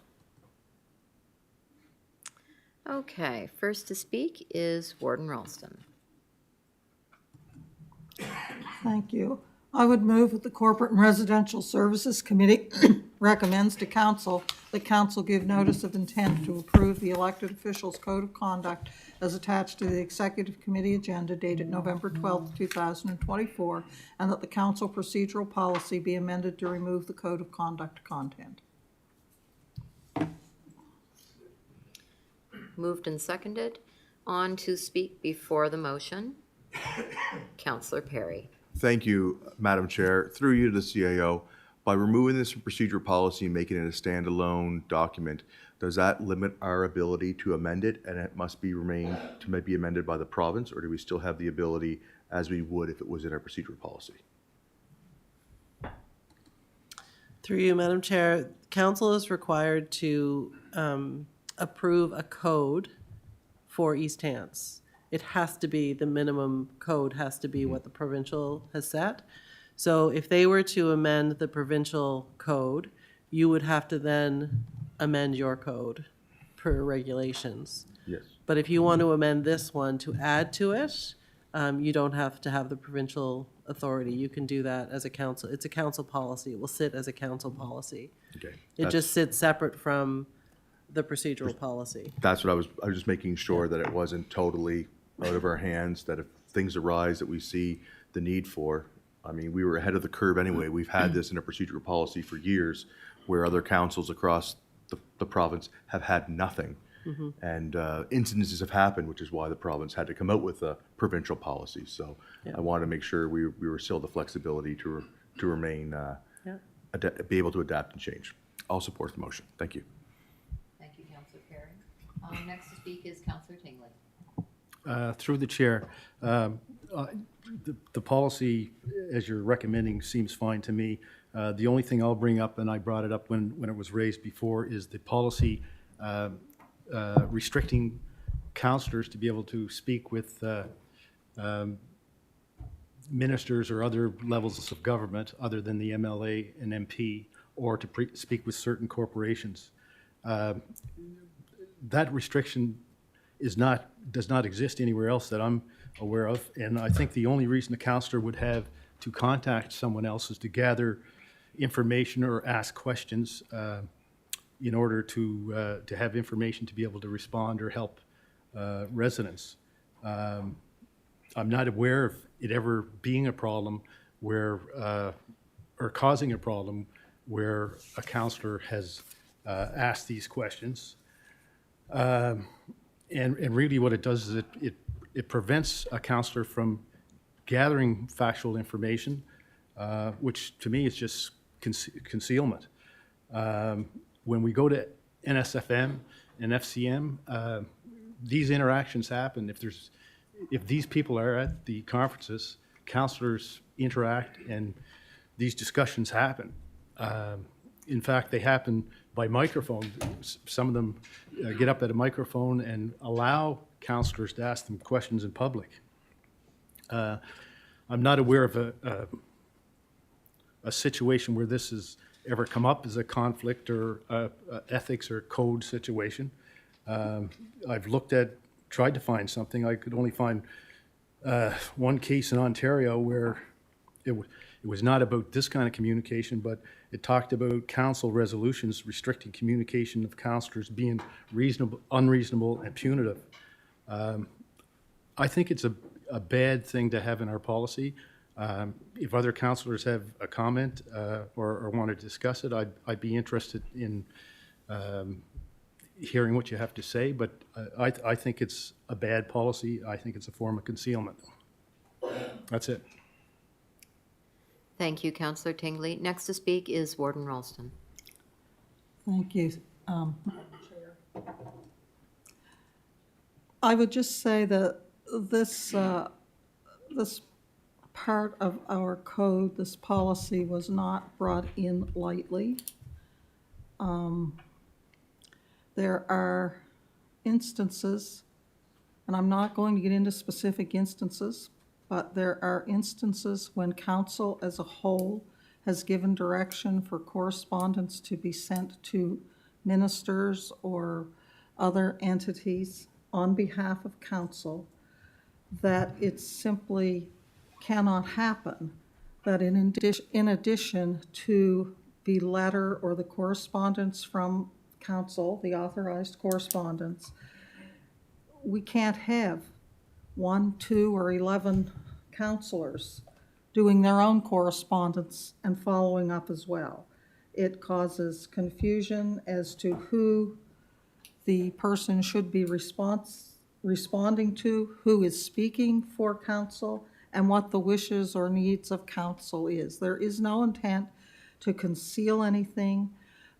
Okay, first to speak is Warden Ralston. Thank you. I would move that the Corporate and Residential Services Committee recommends to council that council give notice of intent to approve the elected officials' code of conduct as attached to the executive committee agenda dated November 12th, 2024, and that the council procedural policy be amended to remove the code of conduct content. Moved and seconded. On to speak before the motion, Councillor Perry. Thank you, Madam Chair. Through you to the CAO, by removing this from procedure policy and making it a standalone document, does that limit our ability to amend it and it must be amended by the province, or do we still have the ability as we would if it was in our procedural policy? Through you, Madam Chair, council is required to approve a code for East Hants. It has to be, the minimum code has to be what the provincial has set. So if they were to amend the provincial code, you would have to then amend your code per regulations. Yes. But if you want to amend this one to add to it, you don't have to have the provincial authority. You can do that as a council. It's a council policy. It will sit as a council policy. Okay. It just sits separate from the procedural policy. That's what I was just making sure that it wasn't totally out of our hands, that if things arise that we see the need for, I mean, we were ahead of the curve anyway. We've had this in a procedural policy for years where other councils across the province have had nothing. And incidences have happened, which is why the province had to come out with a provincial policy. So I wanted to make sure we were still the flexibility to remain, be able to adapt and change. I'll support the motion. Thank you. Thank you, Councillor Perry. Next to speak is Councillor Tingley. Through the chair, the policy, as you're recommending, seems fine to me. The only thing I'll bring up, and I brought it up when it was raised before, is the policy restricting councillors to be able to speak with ministers or other levels of government other than the MLA and MP, or to speak with certain corporations. That restriction does not exist anywhere else that I'm aware of, and I think the only reason a councillor would have to contact someone else is to gather information or ask questions in order to have information to be able to respond or help residents. I'm not aware of it ever being a problem where, or causing a problem where a councillor has asked these questions. And really what it does is it prevents a councillor from gathering factual information, which to me is just concealment. When we go to NSFM and FCM, these interactions happen. If these people are at the conferences, councillors interact and these discussions happen. In fact, they happen by microphone. Some of them get up at a microphone and allow councillors to ask them questions in public. I'm not aware of a situation where this has ever come up as a conflict or a ethics or code situation. I've tried to find something. I could only find one case in Ontario where it was not about this kind of communication, but it talked about council resolutions restricting communication of councillors being unreasonable, and punitive. I think it's a bad thing to have in our policy. If other councillors have a comment or want to discuss it, I'd be interested in hearing what you have to say, but I think it's a bad policy. I think it's a form of concealment. That's it. Thank you, Councillor Tingley. Next to speak is Warden Ralston. Thank you, Madam Chair. I would just say that this part of our code, this policy, was not brought in lightly. There are instances, and I'm not going to get into specific instances, but there are instances when council as a whole has given direction for correspondence to be sent to ministers or other entities on behalf of council, that it simply cannot happen, that in addition to the letter or the correspondence from council, the authorized correspondence, we can't have 1, 2, or 11 counselors doing their own correspondence and following up as well. It causes confusion as to who the person should be responding to, who is speaking for council, and what the wishes or needs of council is. There is no intent to conceal anything.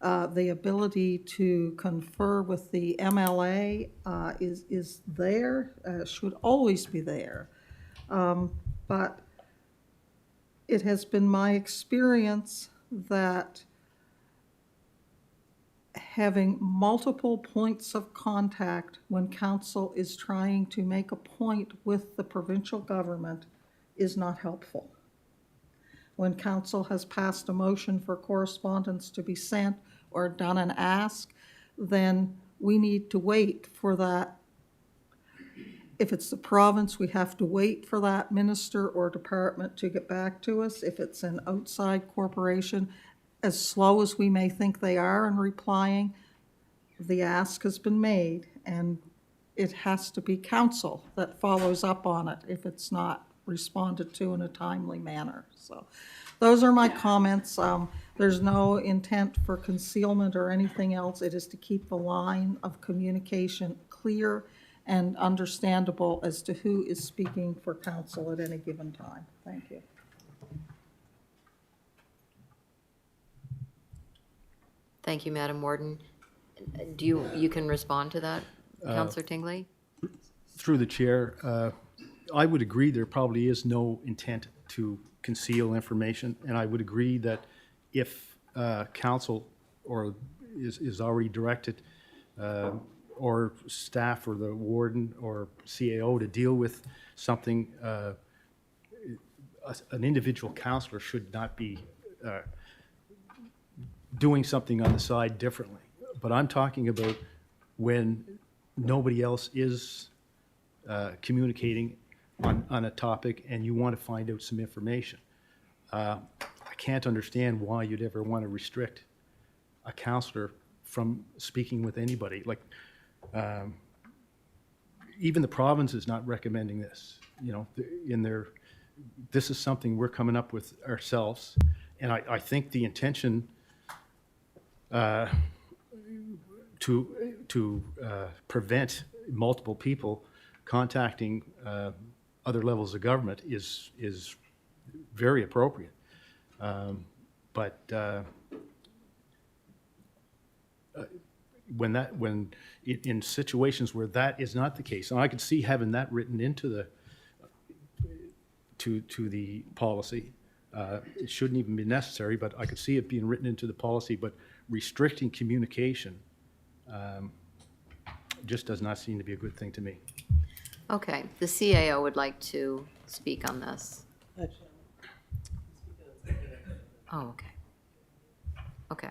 The ability to confer with the MLA is there, should always be there. But it has been my experience that having multiple points of contact when council is trying to make a point with the provincial government is not helpful. When council has passed a motion for correspondence to be sent or done an ask, then we need to wait for that. If it's the province, we have to wait for that minister or department to get back to us. If it's an outside corporation, as slow as we may think they are in replying, the ask has been made, and it has to be council that follows up on it if it's not responded to in a timely manner. So those are my comments. There's no intent for concealment or anything else. It is to keep the line of communication clear and understandable as to who is speaking for council at any given time. Thank you. Thank you, Madam Warden. Do you can respond to that, Councillor Tingley? Through the chair, I would agree there probably is no intent to conceal information, and I would agree that if council or is already directed, or staff or the warden or CAO to deal with something, an individual councillor should not be doing something on the side differently. But I'm talking about when nobody else is communicating on a topic and you want to find out some information. I can't understand why you'd ever want to restrict a councillor from speaking with anybody. Like, even the province is not recommending this, you know, this is something we're coming up with ourselves. And I think the intention to prevent multiple people contacting other levels of government is very appropriate. But when in situations where that is not the case, and I could see having that written into the to the policy. It shouldn't even be necessary, but I could see it being written into the policy. But restricting communication just does not seem to be a good thing to me. Okay, the CAO would like to speak on this. Oh, okay. Okay.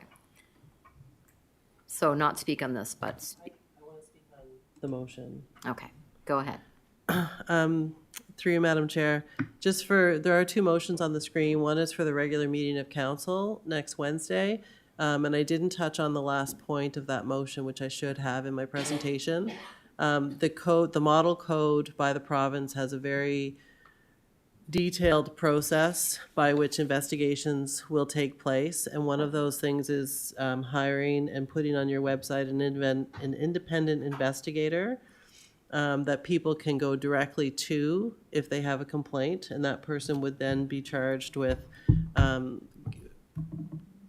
So not speak on this, but speak. I want to speak on the motion. Okay, go ahead. Through you, Madam Chair, there are two motions on the screen. One is for the regular meeting of council next Wednesday. And I didn't touch on the last point of that motion, which I should have in my presentation. The model code by the province has a very detailed process by which investigations will take place. And one of those things is hiring and putting on your website an independent investigator that people can go directly to if they have a complaint. And that person would then be charged with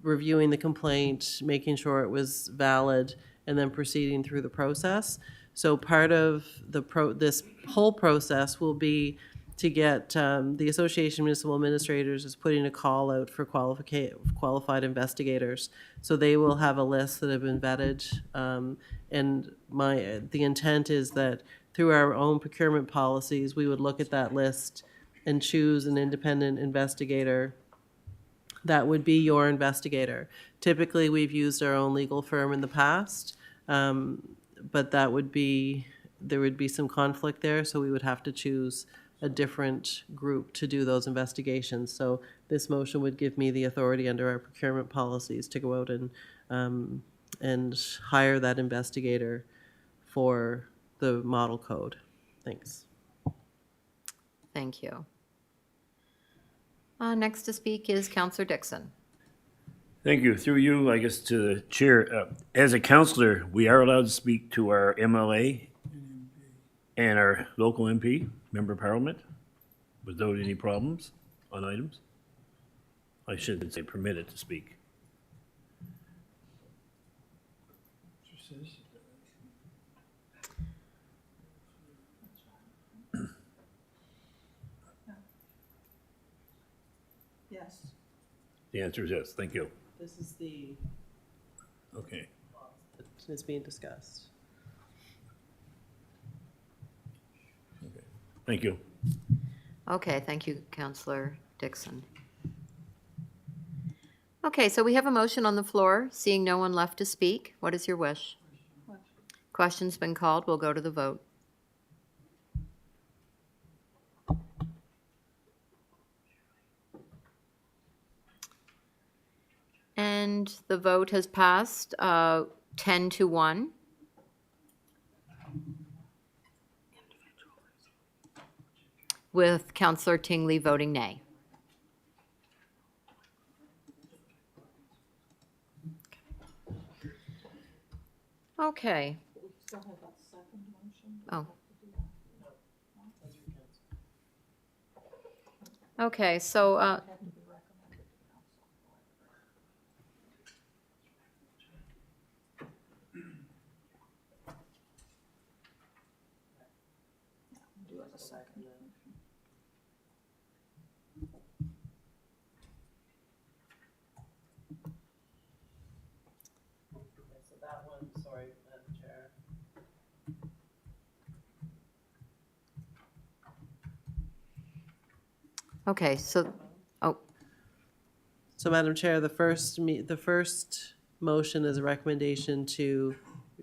reviewing the complaint, making sure it was valid, and then proceeding through the process. So part of this whole process will be to get the Association of Municipal Administrators is putting a call out for qualified investigators. So they will have a list that have been vetted. And the intent is that through our own procurement policies, we would look at that list and choose an independent investigator that would be your investigator. Typically, we've used our own legal firm in the past, but there would be some conflict there, so we would have to choose a different group to do those investigations. So this motion would give me the authority under our procurement policies to go out and hire that investigator for the model code. Thanks. Thank you. Next to speak is Counselor Dixon. Thank you. Through you, I guess, to the chair. As a counselor, we are allowed to speak to our MLA and our local MP, member of parliament, without any problems on items. I shouldn't say permitted to speak. Yes. The answer is yes. Thank you. This is the Okay. that is being discussed. Thank you. Okay, thank you, Counselor Dixon. Okay, so we have a motion on the floor. Seeing no one left to speak, what is your wish? Question's been called. We'll go to the vote. And the vote has passed 10 to 1. With Counselor Tingley voting nay. Okay. Oh. Okay, so, So that one, sorry, Madam Chair. okay, so, oh, So, Madam Chair, the first motion is a recommendation to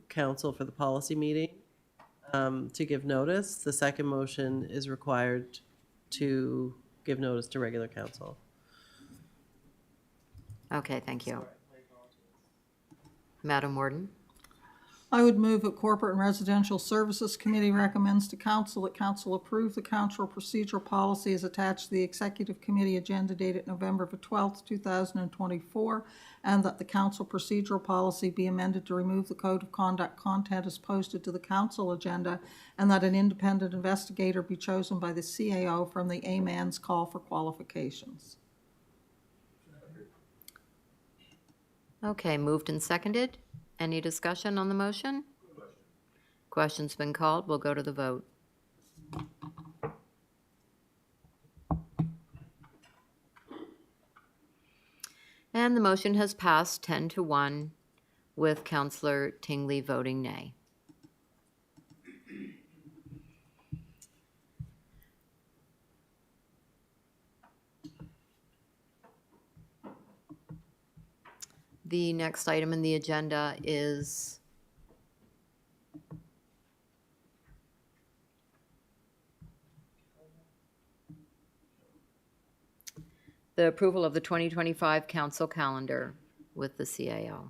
council for the policy meeting to give notice. The second motion is required to give notice to regular council. okay, thank you. Madam Warden? I would move that Corporate and Residential Services Committee recommends to council that council approve the council procedural policy as attached to the Executive Committee agenda dated November 12th, 2024, and that the council procedural policy be amended to remove the code of conduct content as posted to the council agenda, and that an independent investigator be chosen by the CAO from the AMAN's call for qualifications. Okay, moved and seconded. Any discussion on the motion? Question's been called. We'll go to the vote. And the motion has passed 10 to 1 with Counselor Tingley voting nay. The next item in the agenda is the approval of the 2025 council calendar with the CAO.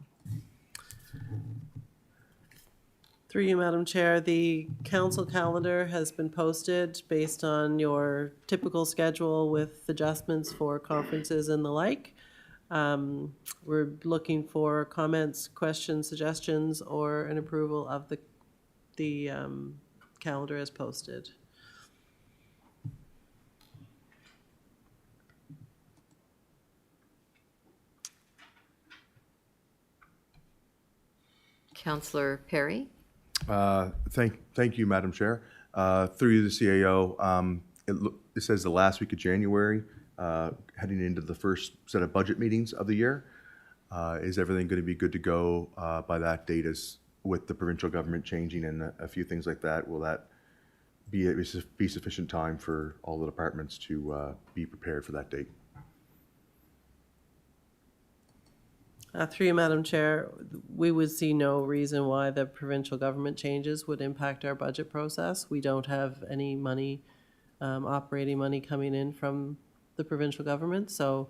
Through you, Madam Chair, the council calendar has been posted based on your typical schedule with adjustments for conferences and the like. We're looking for comments, questions, suggestions, or an approval of the calendar as posted. Counselor Perry? Thank you, Madam Chair. Through you, the CAO, it says the last week of January, heading into the first set of budget meetings of the year. Is everything going to be good to go by that date as with the provincial government changing and a few things like that? Will that be sufficient time for all the departments to be prepared for that date? Through you, Madam Chair, we would see no reason why the provincial government changes would impact our budget process. We don't have any money operating money coming in from the provincial government. So,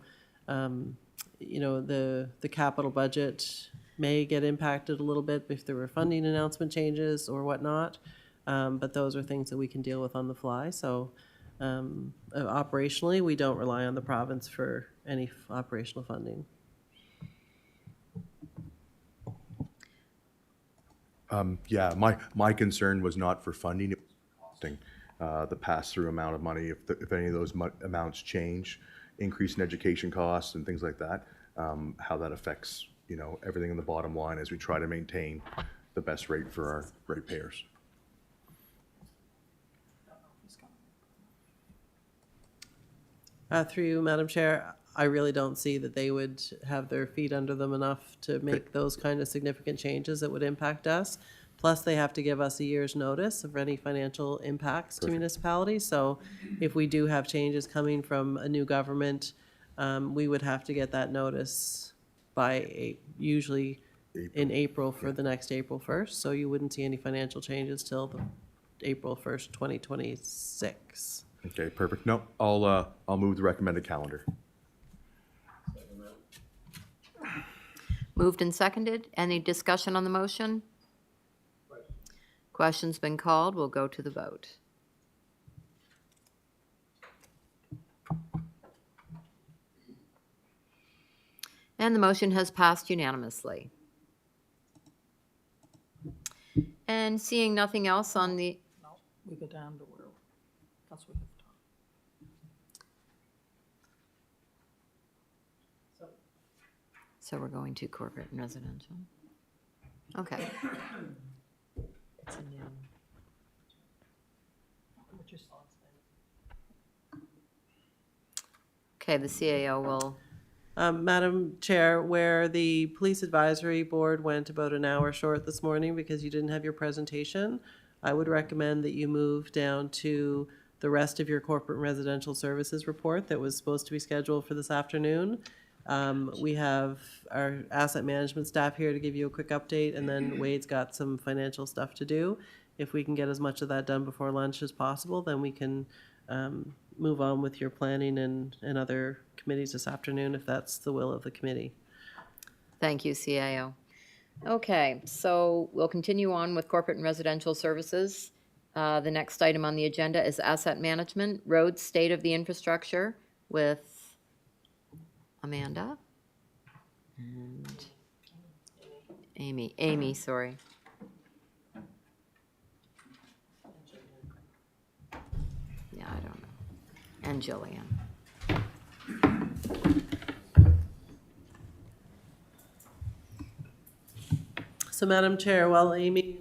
you know, the capital budget may get impacted a little bit if there were funding announcement changes or whatnot. But those are things that we can deal with on the fly. So operationally, we don't rely on the province for any operational funding. Yeah, my concern was not for funding, it was costing. The pass-through amount of money, if any of those amounts change, increase in education costs and things like that, how that affects, you know, everything in the bottom line as we try to maintain the best rate for our ratepayers. Through you, Madam Chair, I really don't see that they would have their feet under them enough to make those kind of significant changes that would impact us. Plus, they have to give us a year's notice of any financial impacts to municipalities. So if we do have changes coming from a new government, we would have to get that notice by usually in April for the next April 1st. So you wouldn't see any financial changes till the April 1st, 2026. Okay, perfect. No, I'll move the recommended calendar. Moved and seconded. Any discussion on the motion? Question's been called. We'll go to the vote. And the motion has passed unanimously. And seeing nothing else on the, No, we go down to where, that's what we have to. so we're going to corporate and residential. Okay. It's a new. Okay, the CAO will, Madam Chair, where the Police Advisory Board went about an hour short this morning because you didn't have your presentation, I would recommend that you move down to the rest of your corporate and residential services report that was supposed to be scheduled for this afternoon. We have our asset management staff here to give you a quick update, and then Wade's got some financial stuff to do. If we can get as much of that done before lunch as possible, then we can move on with your planning and other committees this afternoon, if that's the will of the committee. thank you, CAO. Okay, so we'll continue on with corporate and residential services. The next item on the agenda is asset management, road state of the infrastructure with Amanda and Amy, sorry. Yeah, I don't know. And Jillian. So, Madam Chair, while Amy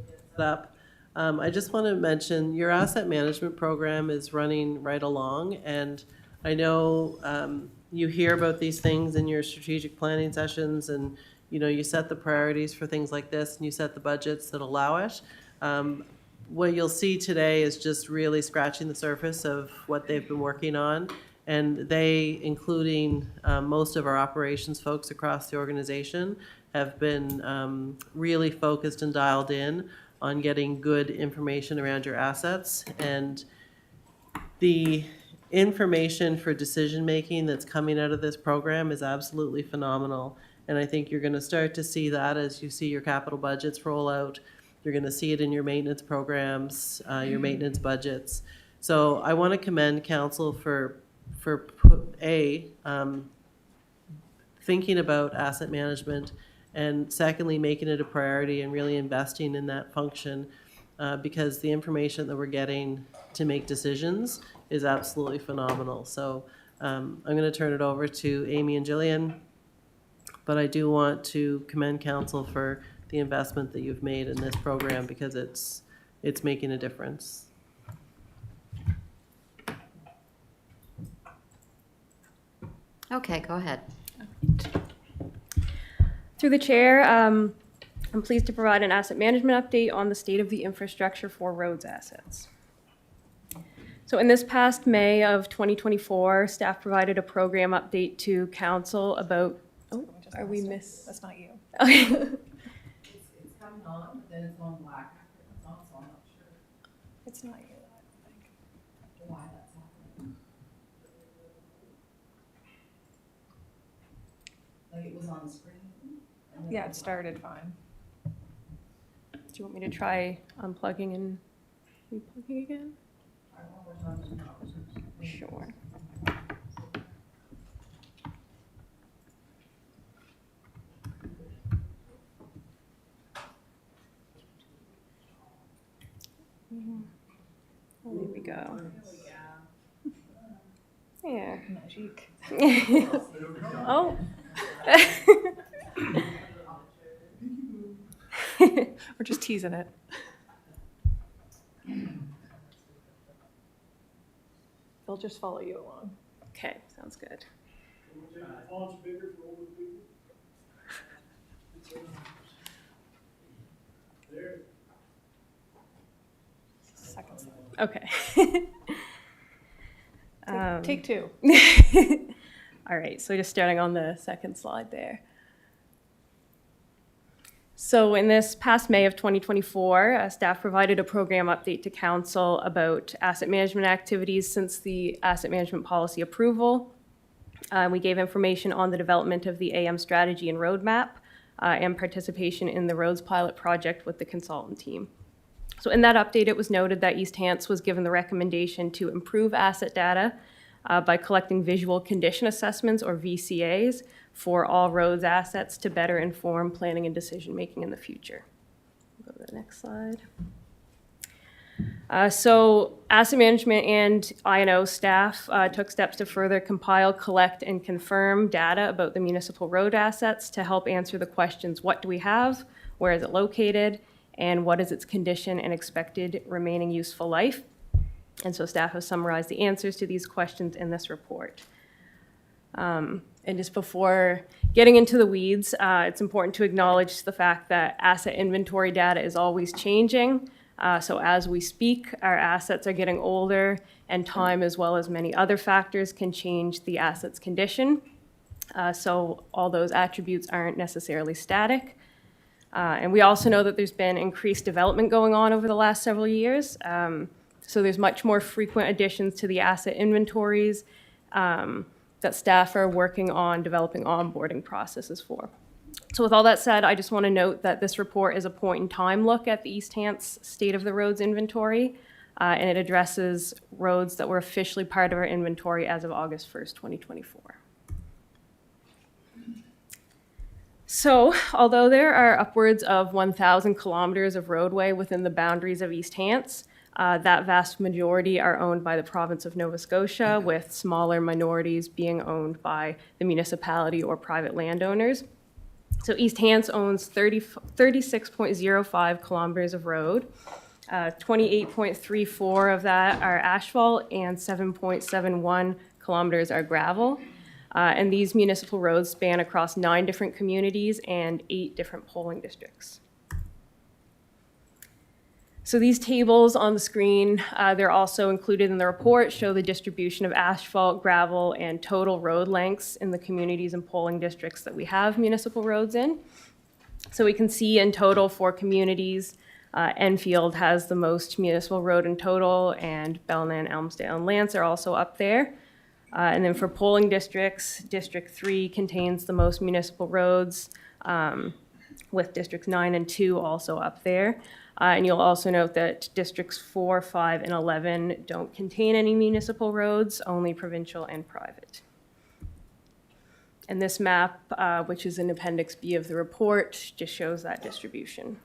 gets it up, I just want to mention your asset management program is running right along, and I know you hear about these things in your strategic planning sessions, and you know you set the priorities for things like this, and you set the budgets that allow it. What you'll see today is just really scratching the surface of what they've been working on, and they, including most of our operations folks across the organization, have been really focused and dialed in on getting good information around your assets. And the information for decision-making that's coming out of this program is absolutely phenomenal. And I think you're going to start to see that as you see your capital budgets roll out. You're going to see it in your maintenance programs, your maintenance budgets. So I want to commend council for thinking about asset management, and secondly, making it a priority and really investing in that function, because the information that we're getting to make decisions is absolutely phenomenal. So I'm going to turn it over to Amy and Jillian, but I do want to commend council for the investment that you've made in this program, because it's making a difference. Okay, go ahead. Through the chair, I'm pleased to provide an asset management update on the state of the infrastructure for roads assets. So in this past May of 2024, staff provided a program update to council about, are we miss? That's not you. Okay. It's coming on, but then it's on black. It's not, so I'm not sure. It's not you, I don't think. Why? Yeah, it started fine. Do you want me to try unplugging and replugging again? Sure. Oh, there we go. Yeah. Magic. Oh. We're just teasing it. They'll just follow you along. Okay, sounds good. Second slide. Okay. Take two. All right, so just starting on the second slide there. So in this past May of 2024, staff provided a program update to council about asset management activities since the asset management policy approval. We gave information on the development of the AM strategy and roadmap and participation in the roads pilot project with the consultant team. So in that update, it was noted that East Hants was given the recommendation to improve asset data by collecting visual condition assessments, or VCAs, for all roads assets to better inform planning and decision-making in the future. Go to the next slide. So asset management and I&O staff took steps to further compile, collect, and confirm data about the municipal road assets to help answer the questions: what do we have, where is it located, and what is its condition and expected remaining useful life? And so staff has summarized the answers to these questions in this report. And just before getting into the weeds, it's important to acknowledge the fact that asset inventory data is always changing. So as we speak, our assets are getting older, and time, as well as many other factors, can change the asset's condition. So all those attributes aren't necessarily static. And we also know that there's been increased development going on over the last several years. So there's much more frequent additions to the asset inventories that staff are working on developing onboarding processes for. So with all that said, I just want to note that this report is a point-in-time look at the East Hants State of the Roads inventory, and it addresses roads that were officially part of our inventory as of August 1st, 2024. So, although there are upwards of 1,000 kilometers of roadway within the boundaries of East Hants, that vast majority are owned by the province of Nova Scotia, with smaller minorities being owned by the municipality or private landowners. So East Hants owns 36.05 kilometers of road. 28.34 of that are asphalt, and 7.71 kilometers are gravel. And these municipal roads span across 9 different communities and 8 different polling districts. So these tables on the screen, they're also included in the report, show the distribution of asphalt, gravel, and total road lengths in the communities and polling districts that we have municipal roads in. So we can see in total for communities, Enfield has the most municipal road in total, and Belknap, Elmsdale, and Lance are also up there. And then for polling districts, District 3 contains the most municipal roads, with Districts 9 and 2 also up there. And you'll also note that Districts 4, 5, and 11 don't contain any municipal roads, only provincial and private. And this map, which is in Appendix B of the report, just shows that distribution.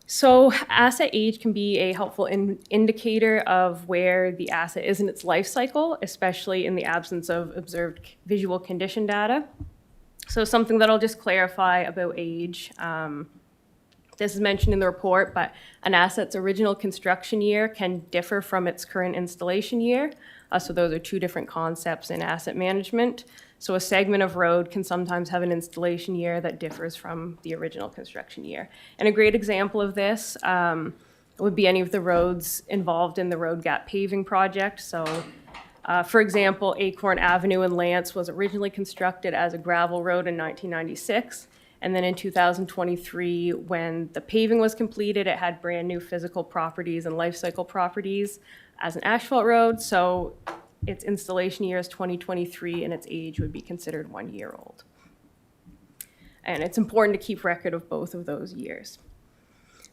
So asset age can be a helpful indicator of where the asset is in its life cycle, especially in the absence of observed visual condition data. So something that I'll just clarify about age. This is mentioned in the report, but an asset's original construction year can differ from its current installation year. So those are 2 different concepts in asset management. So a segment of road can sometimes have an installation year that differs from the original construction year. And a great example of this would be any of the roads involved in the road gap paving project. So for example, Acorn Avenue in Lance was originally constructed as a gravel road in 1996. And then in 2023, when the paving was completed, it had brand new physical properties and life cycle properties as an asphalt road. So its installation year is 2023 and its age would be considered 1 year old. And it's important to keep record of both of those years.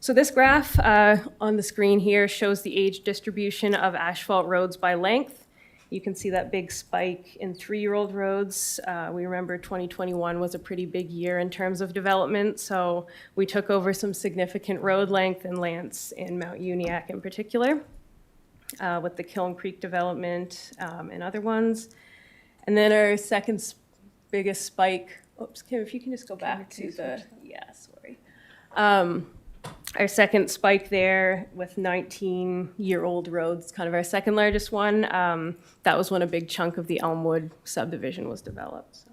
So this graph on the screen here shows the age distribution of asphalt roads by length. You can see that big spike in 3-year-old roads. We remember 2021 was a pretty big year in terms of development, so we took over some significant road length and lengths in Mount Uniacke in particular, with the Kiln Creek development and other ones. And then our second biggest spike, oops, Kim, if you can just go back to the, yeah, sorry. Our second spike there with 19-year-old roads, kind of our second largest one. That was when a big chunk of the Elmwood subdivision was developed. So.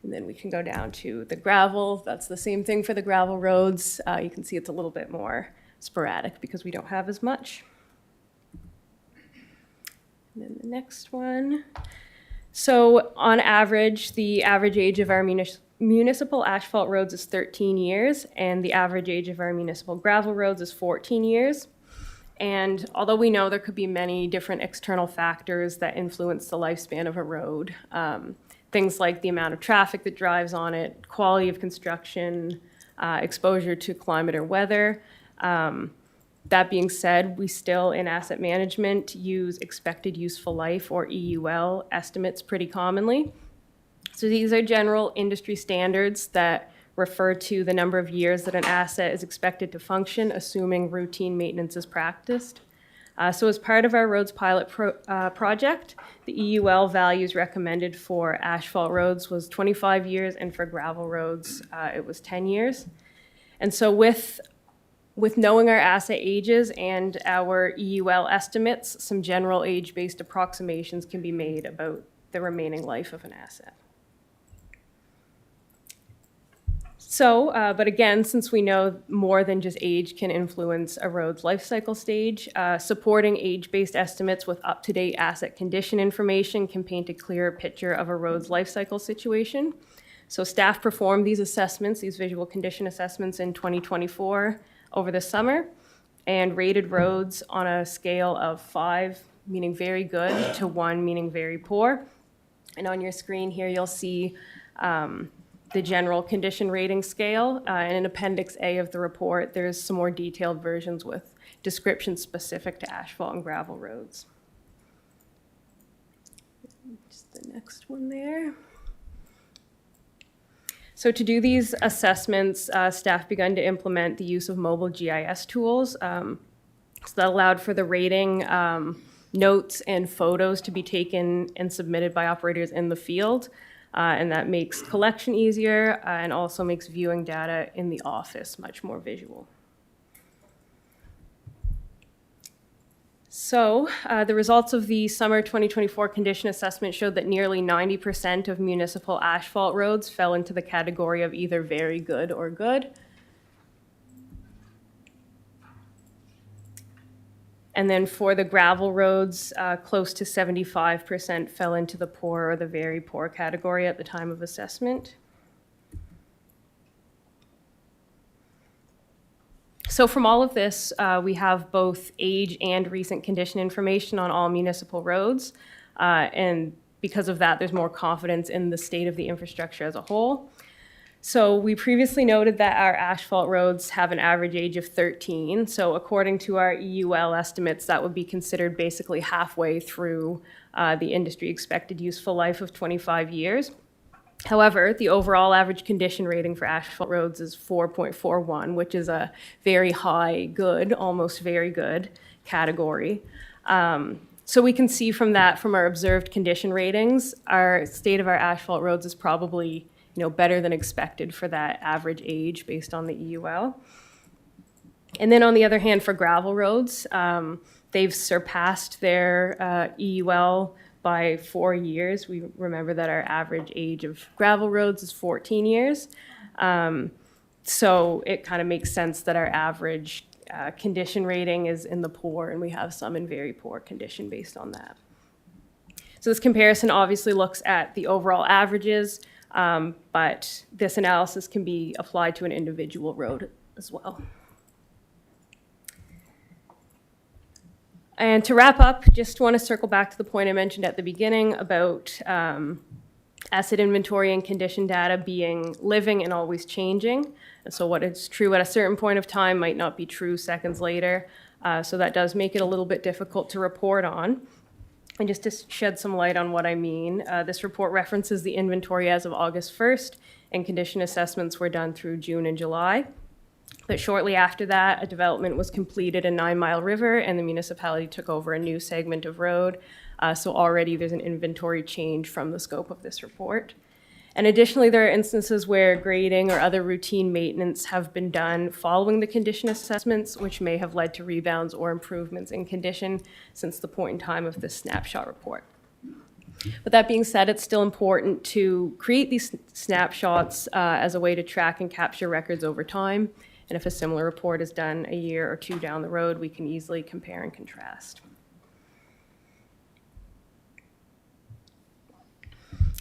And then we can go down to the gravel. That's the same thing for the gravel roads. You can see it's a little bit more sporadic because we don't have as much. And then the next one. So on average, the average age of our municipal asphalt roads is 13 years, and the average age of our municipal gravel roads is 14 years. And although we know there could be many different external factors that influence the lifespan of a road, things like the amount of traffic that drives on it, quality of construction, exposure to climate or weather. That being said, we still, in asset management, use expected useful life, or EUL, estimates pretty commonly. So these are general industry standards that refer to the number of years that an asset is expected to function, assuming routine maintenance is practiced. So as part of our roads pilot project, the EUL values recommended for asphalt roads was 25 years, and for gravel roads, it was 10 years. And so with knowing our asset ages and our EUL estimates, some general age-based approximations can be made about the remaining life of an asset. So, but again, since we know more than just age can influence a road's life cycle stage, supporting age-based estimates with up-to-date asset condition information can paint a clearer picture of a road's life cycle situation. So staff performed these assessments, these visual condition assessments in 2024 over the summer, and rated roads on a scale of 5, meaning very good, to 1, meaning very poor. And on your screen here, you'll see the general condition rating scale. And in Appendix A of the report, there's some more detailed versions with descriptions specific to asphalt and gravel roads. Just the next one there. So to do these assessments, staff began to implement the use of mobile GIS tools. So that allowed for the rating, notes and photos to be taken and submitted by operators in the field. And that makes collection easier and also makes viewing data in the office much more visual. So the results of the summer 2024 condition assessment showed that nearly 90% of municipal asphalt roads fell into the category of either very good or good. And then for the gravel roads, close to 75% fell into the poor or the very poor category at the time of assessment. So from all of this, we have both age and recent condition information on all municipal roads. And because of that, there's more confidence in the state of the infrastructure as a whole. So we previously noted that our asphalt roads have an average age of 13. So according to our EUL estimates, that would be considered basically halfway through the industry expected useful life of 25 years. However, the overall average condition rating for asphalt roads is 4.41, which is a very high good, almost very good category. So we can see from that, from our observed condition ratings, our state of our asphalt roads is probably better than expected for that average age based on the EUL. And then on the other hand, for gravel roads, they've surpassed their EUL by 4 years. We remember that our average age of gravel roads is 14 years. So it kind of makes sense that our average condition rating is in the poor, and we have some in very poor condition based on that. So this comparison obviously looks at the overall averages, but this analysis can be applied to an individual road as well. And to wrap up, just want to circle back to the point I mentioned at the beginning about asset inventory and condition data being living and always changing. And so what is true at a certain point of time might not be true seconds later. So that does make it a little bit difficult to report on. And just to shed some light on what I mean, this report references the inventory as of August 1st, and condition assessments were done through June and July. But shortly after that, a development was completed in 9 Mile River, and the municipality took over a new segment of road. So already there's an inventory change from the scope of this report. And additionally, there are instances where grading or other routine maintenance have been done following the condition assessments, which may have led to rebounds or improvements in condition since the point in time of this snapshot report. But that being said, it's still important to create these snapshots as a way to track and capture records over time. And if a similar report is done a year or two down the road, we can easily compare and contrast.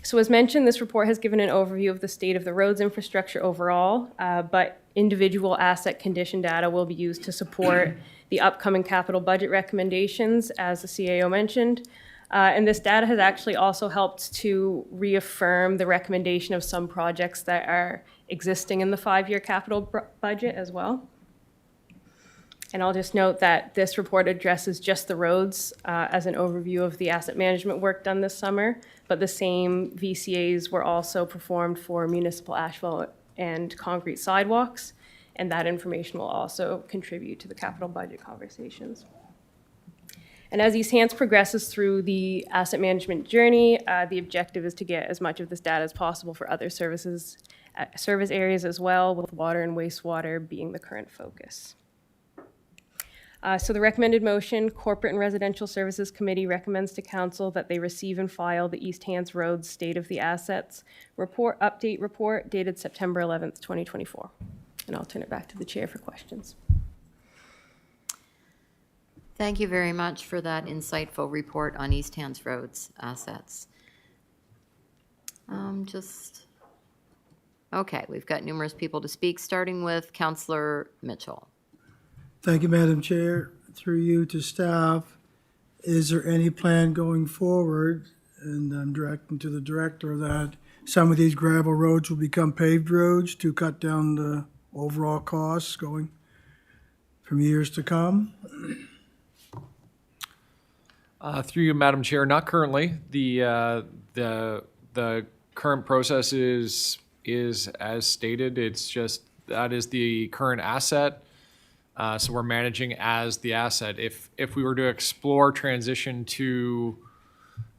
So as mentioned, this report has given an overview of the state of the roads infrastructure overall, but individual asset condition data will be used to support the upcoming capital budget recommendations, as the CAO mentioned. And this data has actually also helped to reaffirm the recommendation of some projects that are existing in the 5-year capital budget as well. And I'll just note that this report addresses just the roads as an overview of the asset management work done this summer, but the same VCAs were also performed for municipal asphalt and concrete sidewalks, and that information will also contribute to the capital budget conversations. And as East Hants progresses through the asset management journey, the objective is to get as much of this data as possible for other service areas as well, with water and wastewater being the current focus. So the recommended motion, Corporate and Residential Services Committee recommends to Council that they receive and file the East Hants Roads State of the Assets update report dated September 11th, 2024. And I'll turn it back to the chair for questions. Thank you very much for that insightful report on East Hants Roads assets. Okay, we've got numerous people to speak, starting with Councillor Mitchell. Thank you, Madam Chair. Through you to staff, is there any plan going forward, and I'm directing to the director, that some of these gravel roads will become paved roads to cut down the overall costs going from years to come? Through you, Madam Chair, not currently. The current process is as stated. It's just that is the current asset. So we're managing as the asset. If we were to explore transition to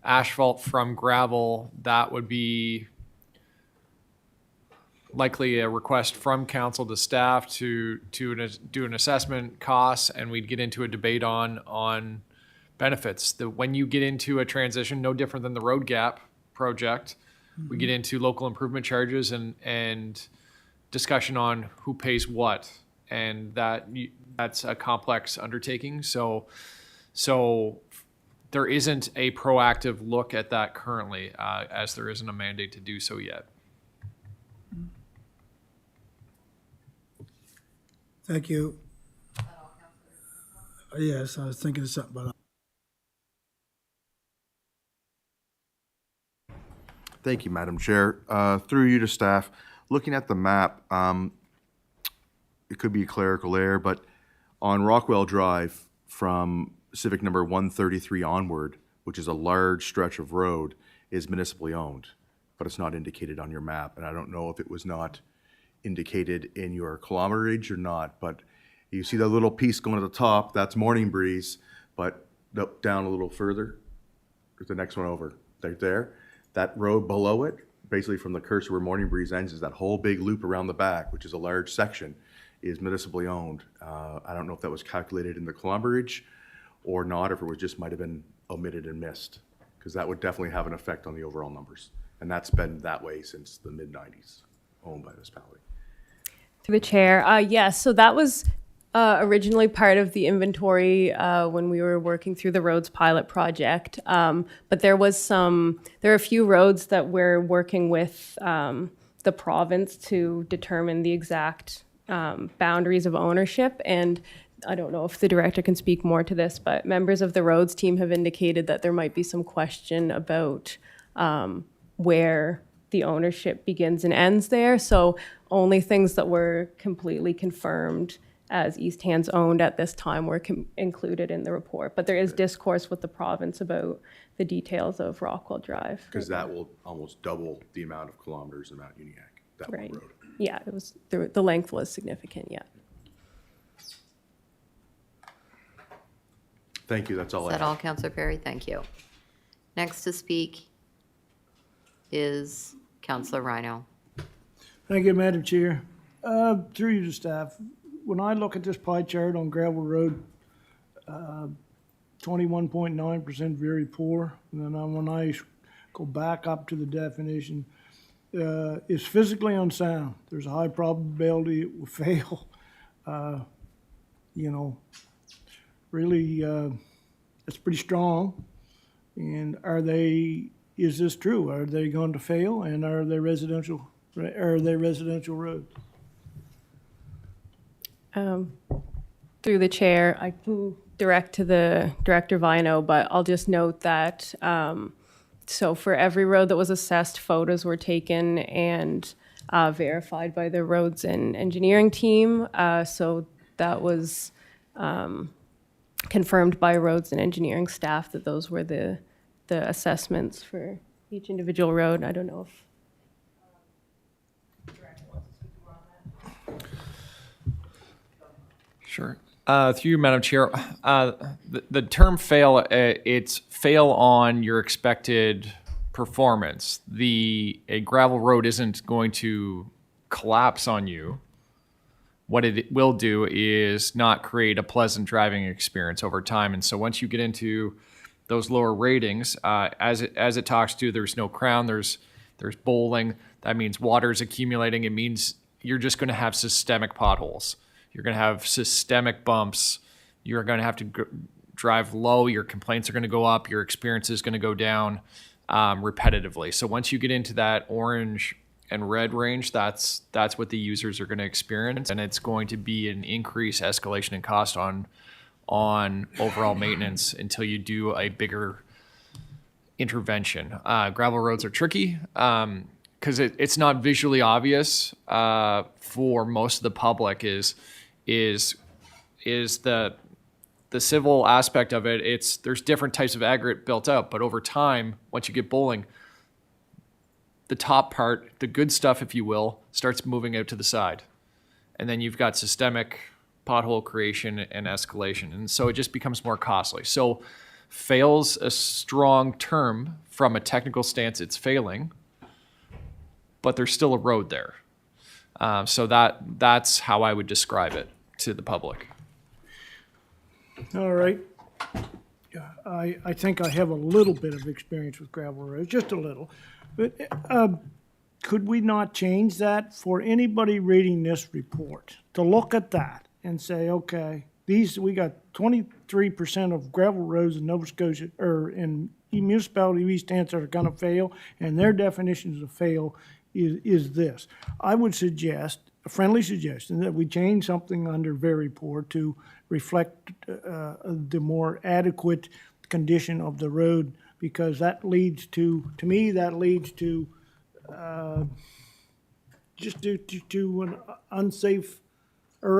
asphalt from gravel, that would be likely a request from council to staff to do an assessment costs, and we'd get into a debate on benefits. When you get into a transition, no different than the road gap project, we get into local improvement charges and discussion on who pays what. And that's a complex undertaking. So there isn't a proactive look at that currently, as there isn't a mandate to do so yet. Thank you. Yes, I was thinking of something about. Thank you, Madam Chair. Through you to staff, looking at the map, it could be a clerical error, but on Rockwell Drive from Civic number 133 onward, which is a large stretch of road, is municipally owned, but it's not indicated on your map. And I don't know if it was not indicated in your kilometerage or not, but you see that little piece going to the top, that's Morning Breeze, but down a little further, there's the next one over, right there. That road below it, basically from the cursor where Morning Breeze ends, is that whole big loop around the back, which is a large section, is municipally owned. I don't know if that was calculated in the kilometerage or not, or if it was just might have been omitted and missed, because that would definitely have an effect on the overall numbers. And that's been that way since the mid-90s, owned by the municipality. Through the chair, yes, so that was originally part of the inventory when we were working through the roads pilot project. But there are a few roads that we're working with the province to determine the exact boundaries of ownership, and I don't know if the director can speak more to this, but members of the roads team have indicated that there might be some question about where the ownership begins and ends there. So only things that were completely confirmed as East Hands owned at this time were included in the report. But there is discourse with the province about the details of Rockwell Drive. Because that will almost double the amount of kilometers in Mount Uniacke, that one Right. road. Yeah, it was, the length was significant, yeah. Thank you, that's all Is I that all, have. Councillor Perry? Thank you. Next to speak is Councillor Rhino. Thank you, Madam Chair. Through you to staff, when I look at this pie chart on gravel road, 21.9% very poor, and then when I go back up to the definition, is physically unsound. There's a high probability it will fail. You know, really, it's pretty strong. And is this true? Are they going to fail, and are they residential roads? Through the chair, I can direct to the Director Vino, but I'll just note that, so for every road that was assessed, photos were taken and verified by the roads and engineering team. So that was confirmed by roads and engineering staff that those were the assessments for each individual road. I don't know if Sure. Through you, Madam Chair, the term fail, it's fail on your expected performance. A gravel road isn't going to collapse on you. What it will do is not create a pleasant driving experience over time. And so once you get into those lower ratings, as it talks to, there's no crown, there's bowling. That means water's accumulating. It means you're just going to have systemic potholes. You're going to have systemic bumps. You're going to have to drive low. Your complaints are going to go up. Your experience is going to go down repetitively. So once you get into that orange and red range, that's what the users are going to experience, and it's going to be an increased escalation in cost on overall maintenance until you do a bigger intervention. Gravel roads are tricky because it's not visually obvious for most of the public. Is the civil aspect of it. There's different types of aggregate built up, but over time, once you get bowling, the top part, the good stuff, if you will, starts moving out to the side. And then you've got systemic pothole creation and escalation. And so it just becomes more costly. So fail's a strong term from a technical stance. It's failing, but there's still a road there. So that's how I would describe it to the public. All right. Yeah, I think I have a little bit of experience with gravel roads, just a little. But could we not change that for anybody reading this report to look at that and say, okay, we got 23% of gravel roads in Nova Scotia or in municipality of East Hants that are going to fail, and their definitions of fail is this. I would suggest, a friendly suggestion, that we change something under very poor to reflect the more adequate condition of the road, because that leads to me, that leads to just to an unsafe or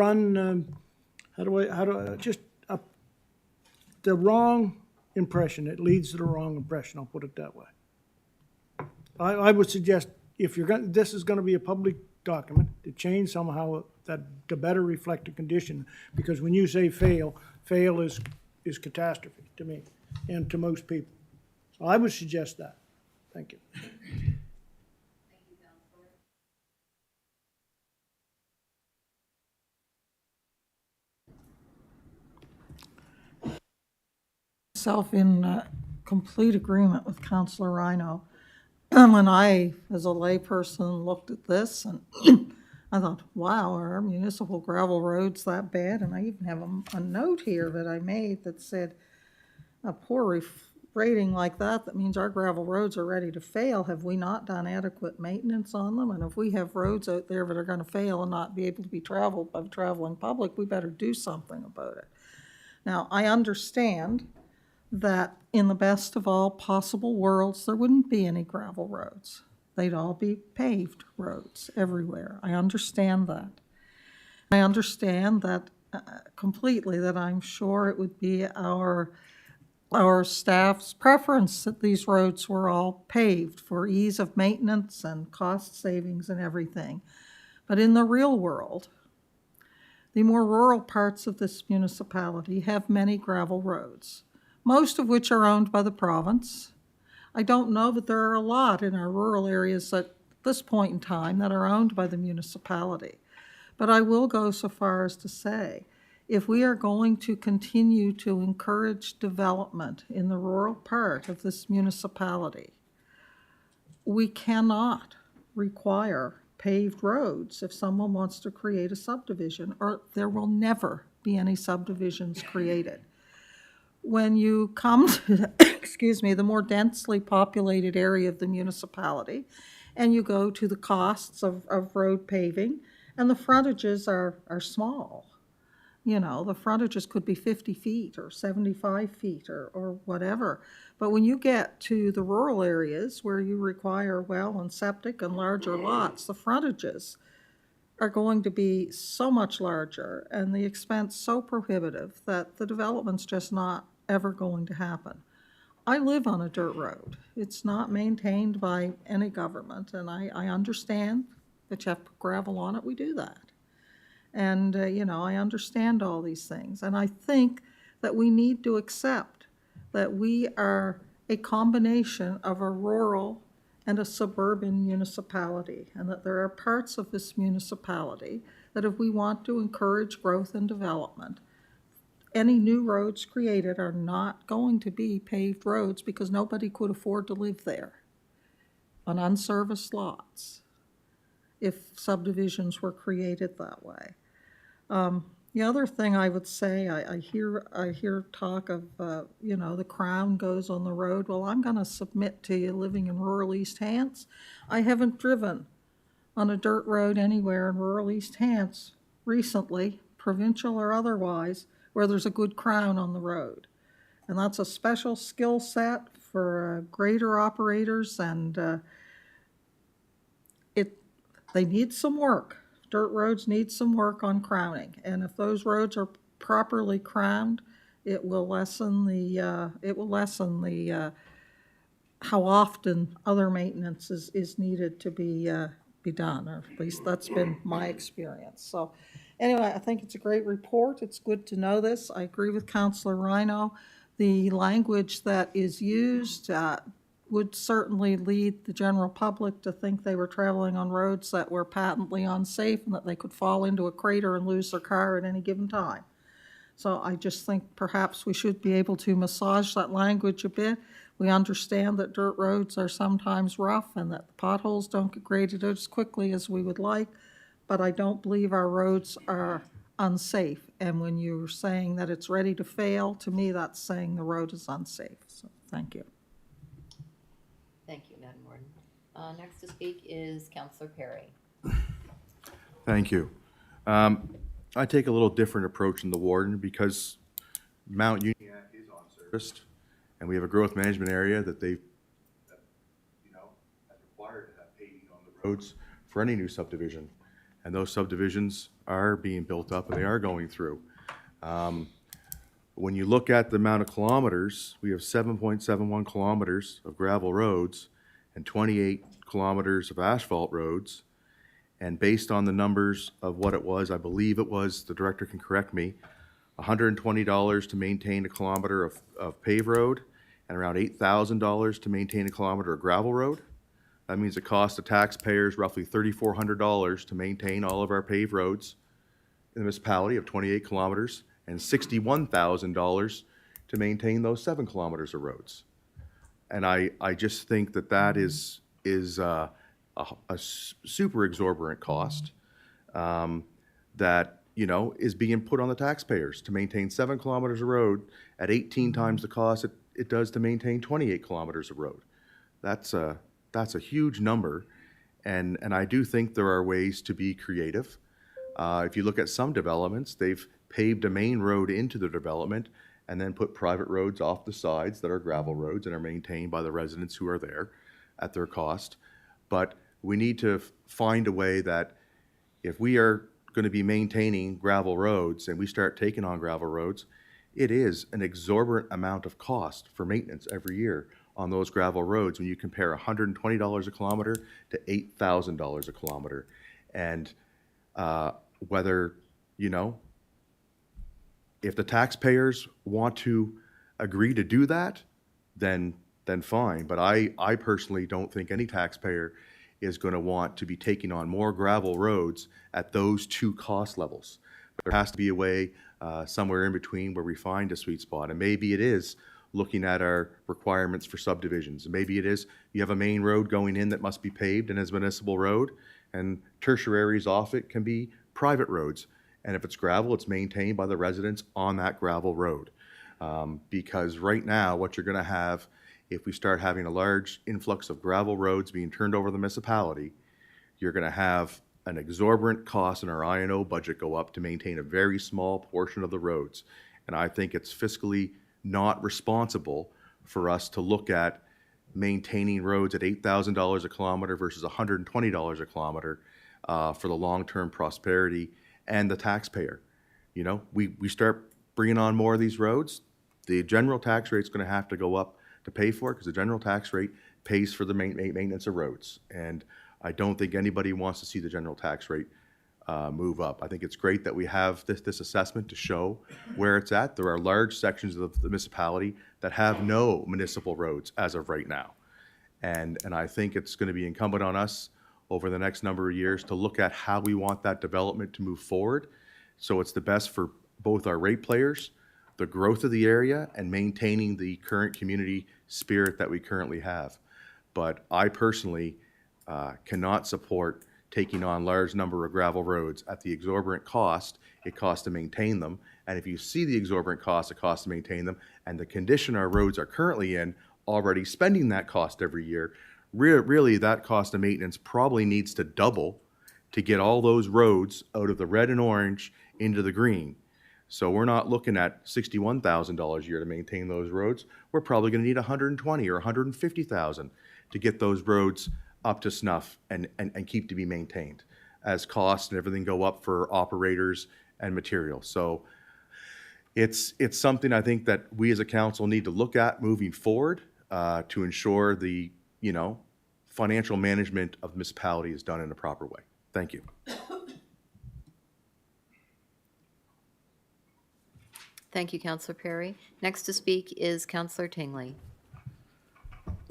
the wrong impression. It leads to the wrong impression. I'll put it that way. I would suggest if this is going to be a public document, to change somehow that to better reflect the condition, because when you say fail is catastrophe to me and to most people. So I would suggest that. Thank you. Self in complete agreement with Councillor Rhino. When I, as a layperson, looked at this, and I thought, wow, are our municipal gravel roads that bad? And I even have a note here that I made that said, a poor rating like that, that means our gravel roads are ready to fail. Have we not done adequate maintenance on them? And if we have roads out there that are gonna fail and not be able to be traveled by the traveling public, we better do something about it. Now, I understand that in the best of all possible worlds, there wouldn't be any gravel roads. They'd all be paved roads everywhere. I understand that. I understand that completely, that I'm sure it would be our staff's preference that these roads were all paved for ease of maintenance and cost savings and everything. But in the real world, the more rural parts of this municipality have many gravel roads, most of which are owned by the province. I don't know that there are a lot in our rural areas at this point in time that are owned by the municipality. But I will go so far as to say, if we are going to continue to encourage development in the rural part of this municipality, we cannot require paved roads if someone wants to create a subdivision, or there will never be any subdivisions created. When you come to, excuse me, the more densely populated area of the municipality, and you go to the costs of road paving, and the frontages are small. You know, the frontages could be 50 feet or 75 feet or whatever. But when you get to the rural areas where you require well and septic and larger lots, the frontages are going to be so much larger and the expense so prohibitive that the development's just not ever going to happen. I live on a dirt road. It's not maintained by any government, and I understand that you have to put gravel on it. We do that. And, you know, I understand all these things. And I think that we need to accept that we are a combination of a rural and a suburban municipality, and that there are parts of this municipality that if we want to encourage growth and development, any new roads created are not going to be paved roads because nobody could afford to live there on unserviced lots if subdivisions were created that way. The other thing I would say, I hear talk of, you know, the crown goes on the road. Well, I'm going to submit to you, living in rural East Hants, I haven't driven on a dirt road anywhere in rural East Hants recently, provincial or otherwise, where there's a good crown on the road. And that's a special skill set for grader operators, and they need some work. Dirt roads need some work on crowning, and if those roads are properly crowned, it will lessen the how often other maintenance is needed to be done, or at least that's been my experience. So anyway, I think it's a great report. It's good to know this. I agree with Councillor Rhino. The language that is used would certainly lead the general public to think they were traveling on roads that were patently unsafe and that they could fall into a crater and lose their car at any given time. So I just think perhaps we should be able to massage that language a bit. We understand that dirt roads are sometimes rough and that the potholes don't get graded out as quickly as we would like, but I don't believe our roads are unsafe. And when you're saying that it's ready to fail, to me that's saying the road is unsafe. So thank you. Thank you, Madam Warden. Next to speak is Councillor Perry. Thank you. I take a little different approach than the warden because Mount Uniacke is on service, and we have a growth management area that has required to have paving on the roads for any new subdivision, and those subdivisions are being built up and they are going through. When you look at the amount of kilometers, we have 7.71 kilometers of gravel roads and 28 kilometers of asphalt roads. And based on the numbers of what it was, I believe it was, the director can correct me, $120 to maintain a kilometer of paved road and around $8,000 to maintain a kilometer of gravel road. That means it costs the taxpayers roughly $3,400 to maintain all of our paved roads in the municipality of 28 kilometers and $61,000 to maintain those 7 kilometers of roads. And I just think that is a super exorbitant cost that, you know, is being put on the taxpayers to maintain 7 kilometers of road at 18 times the cost it does to maintain 28 kilometers of road. That's a huge number, and I do think there are ways to be creative. If you look at some developments, they've paved a main road into the development and then put private roads off the sides that are gravel roads and are maintained by the residents who are there at their cost. But we need to find a way that if we are going to be maintaining gravel roads and we start taking on gravel roads, it is an exorbitant amount of cost for maintenance every year on those gravel roads when you compare $120 a kilometer to $8,000 a kilometer. And whether, if the taxpayers want to agree to do that, then fine. But I personally don't think any taxpayer is going to want to be taking on more gravel roads at those two cost levels. There has to be a way somewhere in between where we find a sweet spot. And maybe it is looking at our requirements for subdivisions. Maybe it is you have a main road going in that must be paved and is a municipal road, and tertiaries off it can be private roads. And if it's gravel, it's maintained by the residents on that gravel road. Because right now, what you're going to have, if we start having a large influx of gravel roads being turned over to the municipality, you're going to have an exorbitant cost in our I&O budget go up to maintain a very small portion of the roads. And I think it's fiscally not responsible for us to look at maintaining roads at $8,000 a kilometer versus $120 a kilometer for the long-term prosperity and the taxpayer. We start bringing on more of these roads, the general tax rate's going to have to go up to pay for it, because the general tax rate pays for the maintenance of roads. And I don't think anybody wants to see the general tax rate move up. I think it's great that we have this assessment to show where it's at. There are large sections of the municipality that have no municipal roads as of right now. And I think it's going to be incumbent on us over the next number of years to look at how we want that development to move forward. So it's the best for both our ratepayers, the growth of the area, and maintaining the current community spirit that we currently have. But I personally cannot support taking on large number of gravel roads at the exorbitant cost it costs to maintain them. And if you see the exorbitant cost it costs to maintain them and the condition our roads are currently in, already spending that cost every year, really that cost of maintenance probably needs to double to get all those roads out of the red and orange into the green. So we're not looking at $61,000 a year to maintain those roads. We're probably going to need $120,000 or $150,000 to get those roads up to snuff and keep to be maintained as costs and everything go up for operators and material. So it's something I think that we as a council need to look at moving forward to ensure the financial management of the municipality is done in a proper way. Thank you. Thank you, Councillor Perry. Next to speak is Councillor Tingley.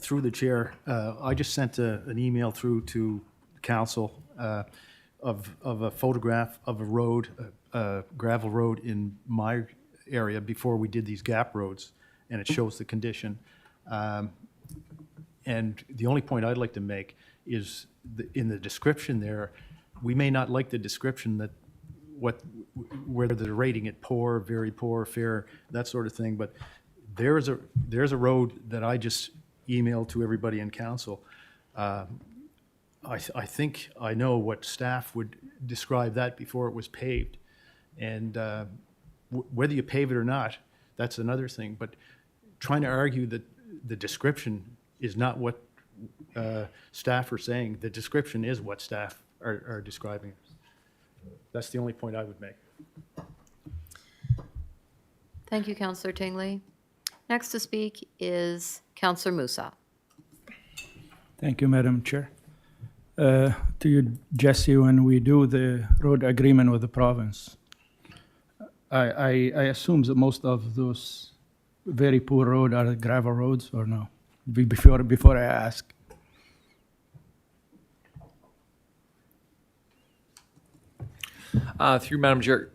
Through the chair, I just sent an email through to council of a photograph of a road, a gravel road in my area before we did these gap roads, and it shows the condition. And the only point I'd like to make is in the description there, we may not like the description that whether they're rating it poor, very poor, fair, that sort of thing, but there's a road that I just emailed to everybody in council. I think I know what staff would describe that before it was paved. And whether you pave it or not, that's another thing. But trying to argue that the description is not what staff are saying, the description is what staff are describing. That's the only point I would make. Thank you, Councillor Tingley. Next to speak is Councillor Musa. Thank you, Madam Chair. To you, Jesse, when we do the road agreement with the province, I assume that most of those very poor roads are gravel roads, or no? Before I ask. Through Madam Chair,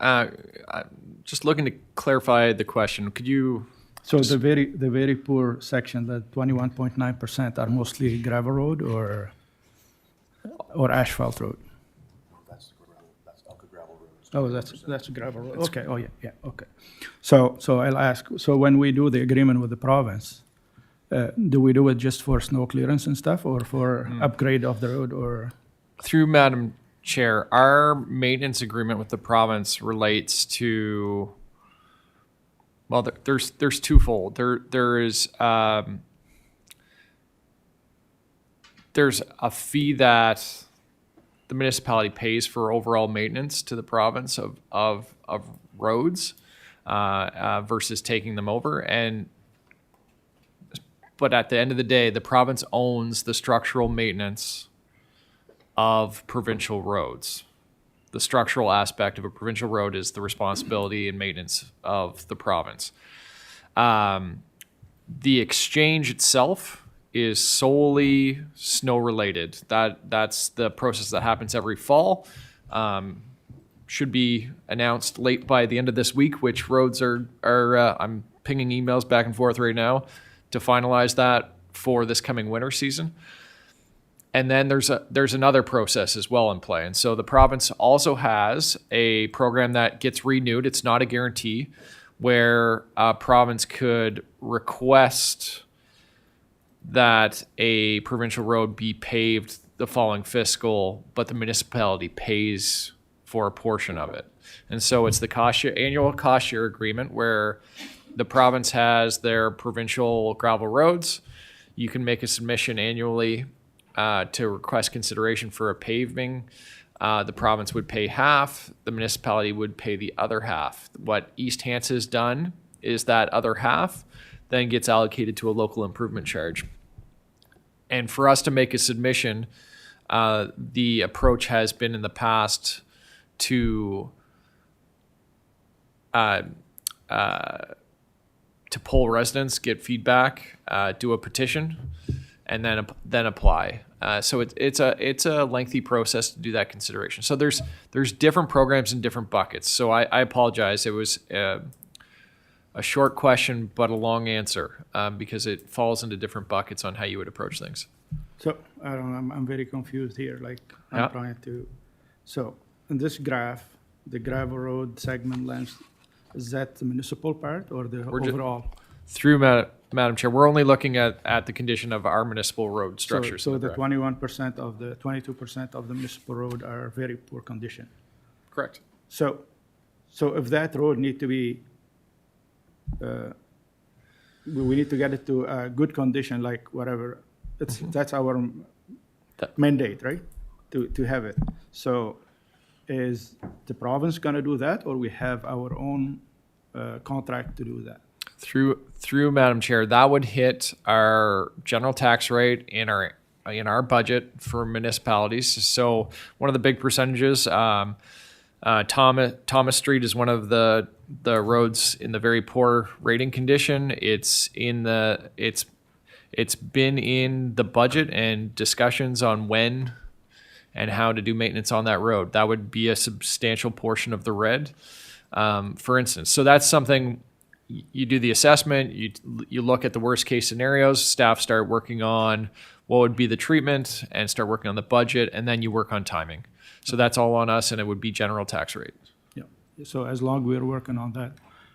just looking to clarify the question. Could you? So the very poor section, the 21.9%, are mostly gravel road or asphalt road? That's of the gravel roads. Oh, that's gravel road. Okay, oh, yeah, okay. So I'll ask, so when we do the agreement with the province, do we do it just for snow clearance and stuff, or for upgrade of the road, or? Through Madam Chair, our maintenance agreement with the province relates to, well, there's twofold. There's a fee that the municipality pays for overall maintenance to the province of roads versus taking them over. But at the end of the day, the province owns the structural maintenance of provincial roads. The structural aspect of a provincial road is the responsibility and maintenance of the province. The exchange itself is solely snow related. That's the process that happens every fall. Should be announced late by the end of this week, which roads are I'm pinging emails back and forth right now to finalize that for this coming winter season. And then there's another process as well in play. And so the province also has a program that gets renewed. It's not a guarantee, where a province could request that a provincial road be paved the following fiscal, but the municipality pays for a portion of it. And so it's the annual cost share agreement, where the province has their provincial gravel roads. You can make a submission annually to request consideration for a paving. The province would pay half, the municipality would pay the other half. What East Hants has done is that other half then gets allocated to a local improvement charge. And for us to make a submission, the approach has been in the past to poll residents, get feedback, do a petition, and then apply. So it's a lengthy process to do that consideration. So there's different programs in different buckets. So I apologize. It was a short question, but a long answer, because it falls into different buckets on how you would approach things. So, I don't know, I'm very confused here, like, I'm Yeah. trying to, so, in this graph, the gravel road segment length, is that the municipal part or the We're ju- overall? Through Madam Chair, we're only looking at the condition of our municipal road structures. So the 21% of the, 22% of the municipal road are very poor condition. Correct. So if that road need to be, we need to get it to a good condition, like whatever, that's our mandate, right? To have it. So is the province gonna do that, or we have our own contract to do that? Through Madam Chair, that would hit our general tax rate in our budget for municipalities. So one of the big percentages, Thomas Street is one of the roads in the very poor rating condition. It's been in the budget and discussions on when and how to do maintenance on that road. That would be a substantial portion of the red, for instance. So that's something. You do the assessment, you look at the worst case scenarios, staff start working on what would be the treatment and start working on the budget, and then you work on timing. So that's all on us, and it would be general tax rate. Yeah, so as long we're working on that,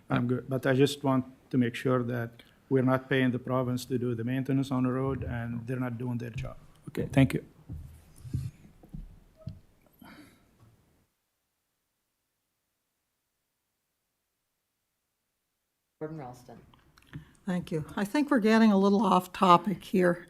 I'm good. But I just want to make sure that we're not paying the province to do the maintenance on the road and they're not doing their job. Okay, thank you. Gordon Ralston. Thank you. I think we're getting a little off topic here.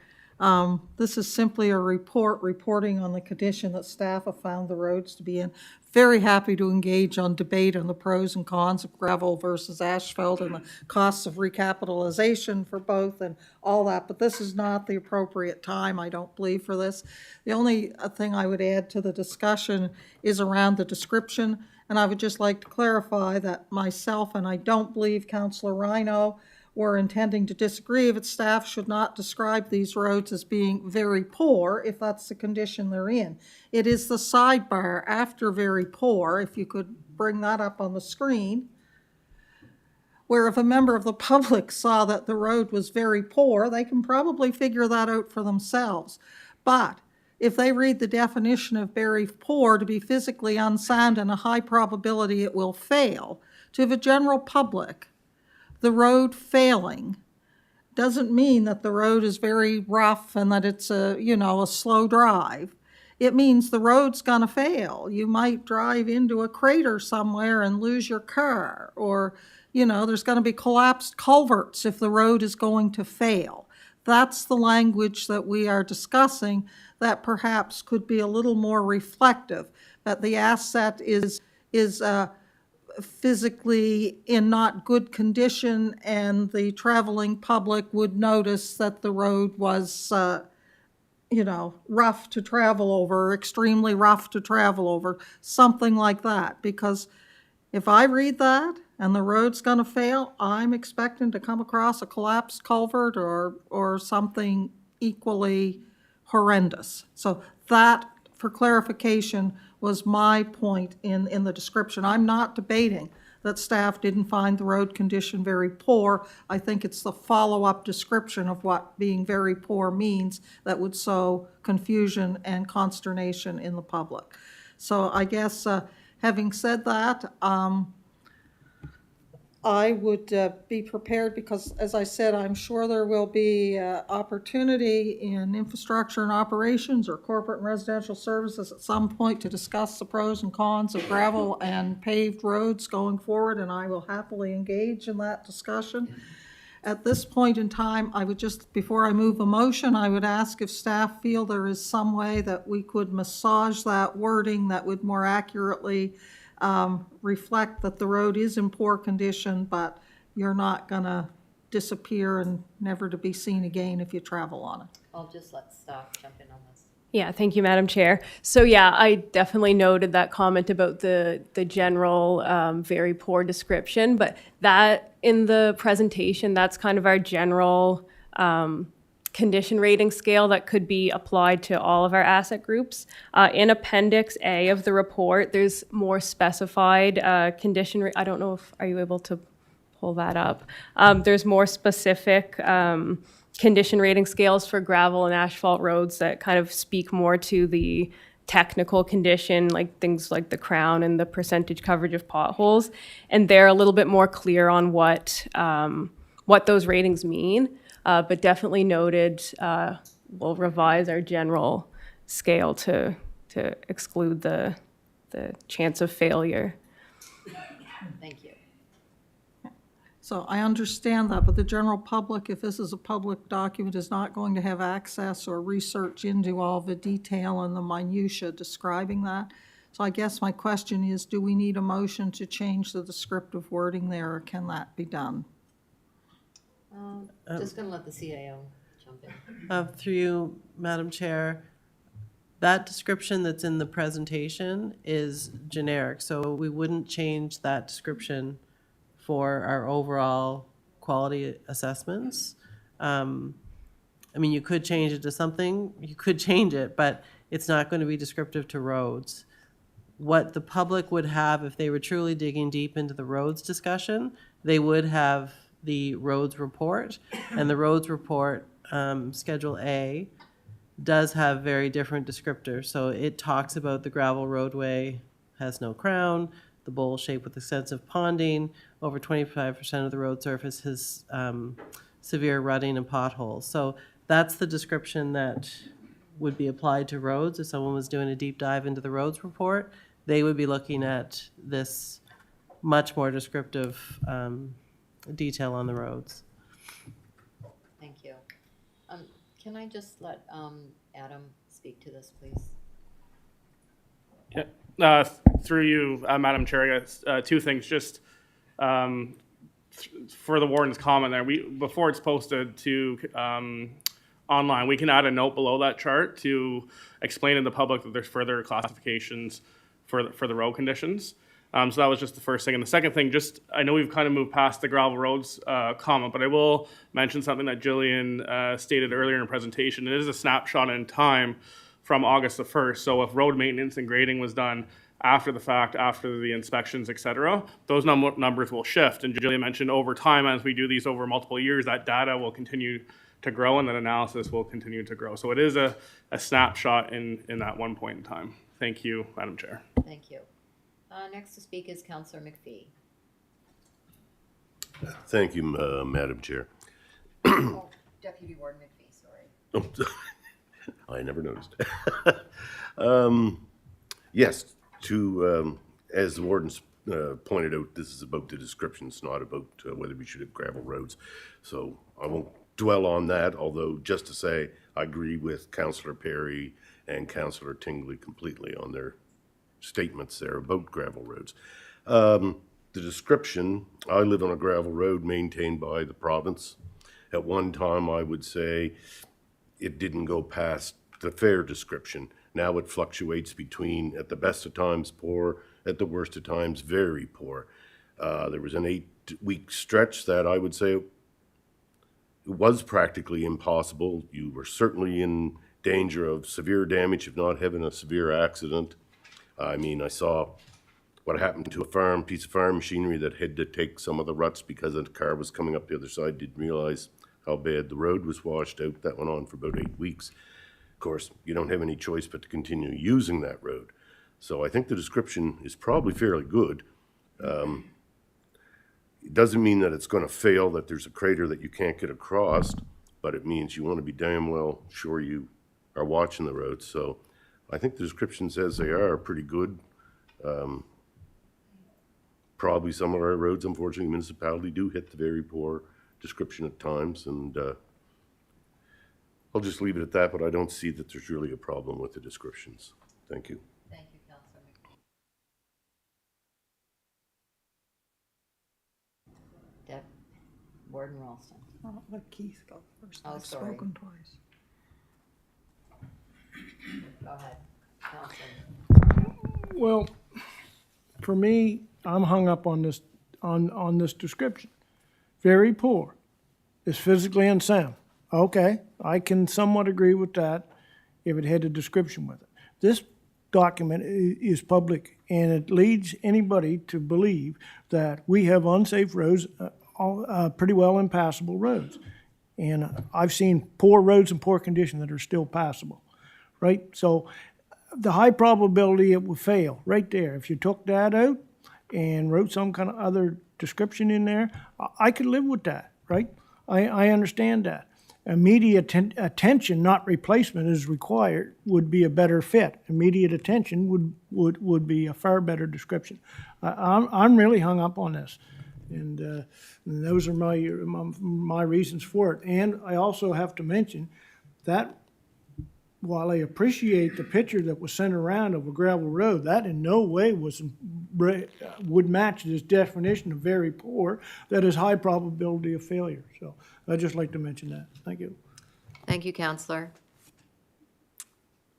This is simply a reporting on the condition that staff have found the roads to be in. Very happy to engage on debate on the pros and cons of gravel versus asphalt and the costs of recapitalization for both and all that, but this is not the appropriate time, I don't believe, for this. The only thing I would add to the discussion is around the description, and I would just like to clarify that myself, and I don't believe Councillor Rhino, were intending to disagree that staff should not describe these roads as being very poor if that's the condition they're in. It is the sidebar after very poor, if you could bring that up on the screen, where if a member of the public saw that the road was very poor, they can probably figure that out for themselves. But if they read the definition of very poor to be physically unsound and a high probability it will fail, to the general public, the road failing doesn't mean that the road is very rough and that it's a slow drive. It means the road's gonna fail. You might drive into a crater somewhere and lose your car, or, there's gonna be collapsed culverts if the road is going to fail. That's the language that we are discussing that perhaps could be a little more reflective, that the asset is physically in not good condition, and the traveling public would notice that the road was, rough to travel over, extremely rough to travel over, something like that. Because if I read that and the road's gonna fail, I'm expecting to come across a collapsed culvert or something equally horrendous. So that, for clarification, was my point in the description. I'm not debating that staff didn't find the road condition very poor. I think it's the follow-up description of what being very poor means that would sow confusion and consternation in the public. So I guess, having said that, I would be prepared because, as I said, I'm sure there will be opportunity in infrastructure and operations or corporate and residential services at some point to discuss the pros and cons of gravel and paved roads going forward, and I will happily engage in that discussion. At this point in time, I would just, before I move a motion, I would ask if staff feel there is some way that we could massage that wording that would more accurately reflect that the road is in poor condition, but you're not gonna disappear and never to be seen again if you travel on it. I'll just let staff jump in on this. Yeah, thank you, Madam Chair. So yeah, I definitely noted that comment about the general very poor description, but that in the presentation, that's kind of our general condition rating scale that could be applied to all of our asset groups. In Appendix A of the report, there's more specified condition. I don't know if, are you able to pull that up? There's more specific condition rating scales for gravel and asphalt roads that kind of speak more to the technical condition, like things like the crown and the percentage coverage of potholes. And they're a little bit more clear on what those ratings mean. But definitely noted, we'll revise our general scale to exclude the chance of failure. Thank you. So I understand that, but the general public, if this is a public document, is not going to have access or research into all the detail and the minutia describing that. So I guess my question is, do we need a motion to change the descriptive wording there, or can that be done? Just gonna let the CAO jump in. Through you, Madam Chair, that description that's in the presentation is generic, so we wouldn't change that description for our overall quality assessments. I mean, you could change it to something, you could change it, but it's not going to be descriptive to roads. What the public would have if they were truly digging deep into the roads discussion, they would have the roads report, and the roads report, Schedule A, does have very different descriptors. So it talks about the gravel roadway has no crown, the bowl shape with extensive ponding, over 25% of the road surface has severe rutting and potholes. So that's the description that would be applied to roads. If someone was doing a deep dive into the roads report, they would be looking at this much more descriptive detail on the roads. Thank you. Can I just let Adam speak to this, please? Yeah. Through you, Madam Chair, I guess, two things. Just for the warden's comment there, before it's posted to online, we can add a note below that chart to explain to the public that there's further classifications for the road conditions. So that was just the first thing. And the second thing, just I know we've kind of moved past the gravel roads comment, but I will mention something that Jillian stated earlier in her presentation. It is a snapshot in time from August the 1st. So if road maintenance and grading was done after the fact, after the inspections, et cetera, those numbers will shift. And Julia mentioned over time, as we do these over multiple years, that data will continue to grow and that analysis will continue to grow. So it is a snapshot in that one point in time. Thank you, Madam Chair. Thank you. Next to speak is Councillor McPhee. Thank you, Madam Chair. Oh, Deputy Warden McPhee, sorry. I never noticed. Yes, as the wardens pointed out, this is about the descriptions, not about whether we should have gravel roads. So I won't dwell on that, although just to say I agree with Councillor Perry and Councillor Tingley completely on their statements there about gravel roads. The description, I live on a gravel road maintained by the province. At one time, I would say it didn't go past the fair description. Now it fluctuates between, at the best of times, poor, at the worst of times, very poor. There was an 8-week stretch that I would say it was practically impossible. You were certainly in danger of severe damage, if not having a severe accident. I mean, I saw what happened to a piece of farm machinery that had to take some of the ruts because a car was coming up the other side, didn't realize how bad the road was washed out. That went on for about 8 weeks. Of course, you don't have any choice but to continue using that road. So I think the description is probably fairly good. It doesn't mean that it's going to fail, that there's a crater that you can't get across, but it means you want to be damn well sure you are watching the road. So I think the descriptions as they are pretty good. Probably some of our roads, unfortunately, municipality do hit the very poor description at times, and I'll just leave it at that, but I don't see that there's really a problem with the descriptions. Thank you. Thank you, Councillor McPhee. Warden Ralston. I'll let Keith go first. Oh, I've sorry. spoken twice. Go ahead, Councillor. Well, for me, I'm hung up on this, on this description. Very poor, is physically unsound. Okay, I can somewhat agree with that if it had a description with it. This document is public, and it leads anybody to believe that we have unsafe roads, pretty well impassable roads. And I've seen poor roads in poor condition that are still passable, right? So the high probability it will fail, right there. If you took that out and wrote some kind of other description in there, I could live with that, right? I understand that. Immediate attention, not replacement, is required, would be a better fit. Immediate attention would be a far better description. I'm really hung up on this, and those are my reasons for it. And I also have to mention that while I appreciate the picture that was sent around of a gravel road, that in no way would match this definition of very poor, that is high probability of failure. So I'd just like to mention that. Thank you. Thank you, Councillor.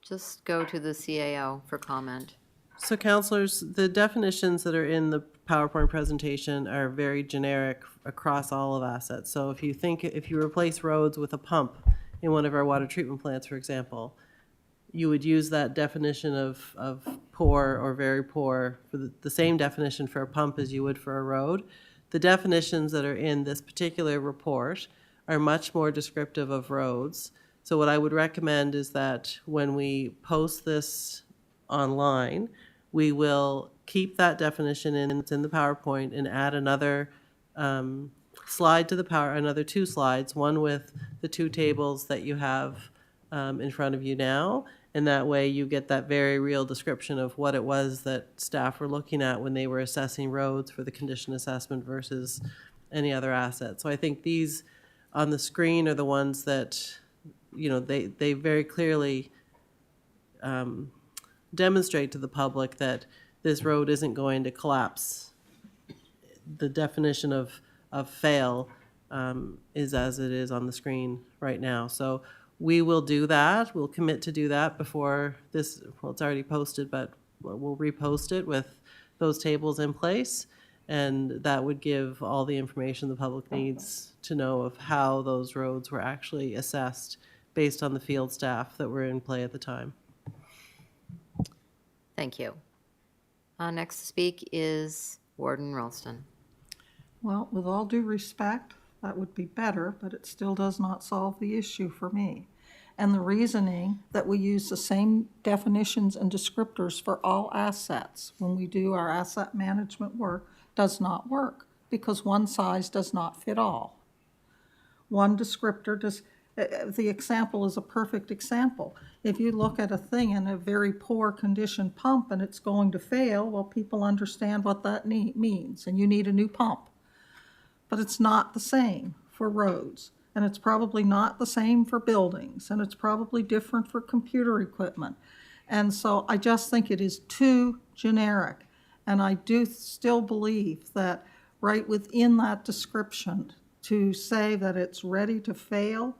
Just go to the CAO for comment. So councillors, the definitions that are in the PowerPoint presentation are very generic across all of assets. So if you replace roads with a pump in one of our water treatment plants, for example, you would use that definition of poor or very poor for the same definition for a pump as you would for a road. The definitions that are in this particular report are much more descriptive of roads. So what I would recommend is that when we post this online, we will keep that definition it's in the PowerPoint, and add another slide to another 2 slides, one with the 2 tables that you have in front of you now, and that way you get that very real description of what it was that staff were looking at when they were assessing roads for the condition assessment versus any other asset. So I think these on the screen are the ones that, you know, they very clearly demonstrate to the public that this road isn't going to collapse. The definition of fail is as it is on the screen right now. So we will do that. We'll commit to do that before this, well, it's already posted, but we'll repost it with those tables in place. And that would give all the information the public needs to know of how those roads were actually assessed based on the field staff that were in play at the time. Thank you. Next to speak is Warden Ralston. Well, with all due respect, that would be better, but it still does not solve the issue for me. And the reasoning that we use the same definitions and descriptors for all assets when we do our asset management work does not work, because one size does not fit all. One descriptor does, the example is a perfect example. If you look at a thing in a very poor condition pump and it's going to fail, well, people understand what that means, and you need a new pump. But it's not the same for roads, and it's probably not the same for buildings, and it's probably different for computer equipment. And so I just think it is too generic. And I do still believe that right within that description, to say that it's ready to fail,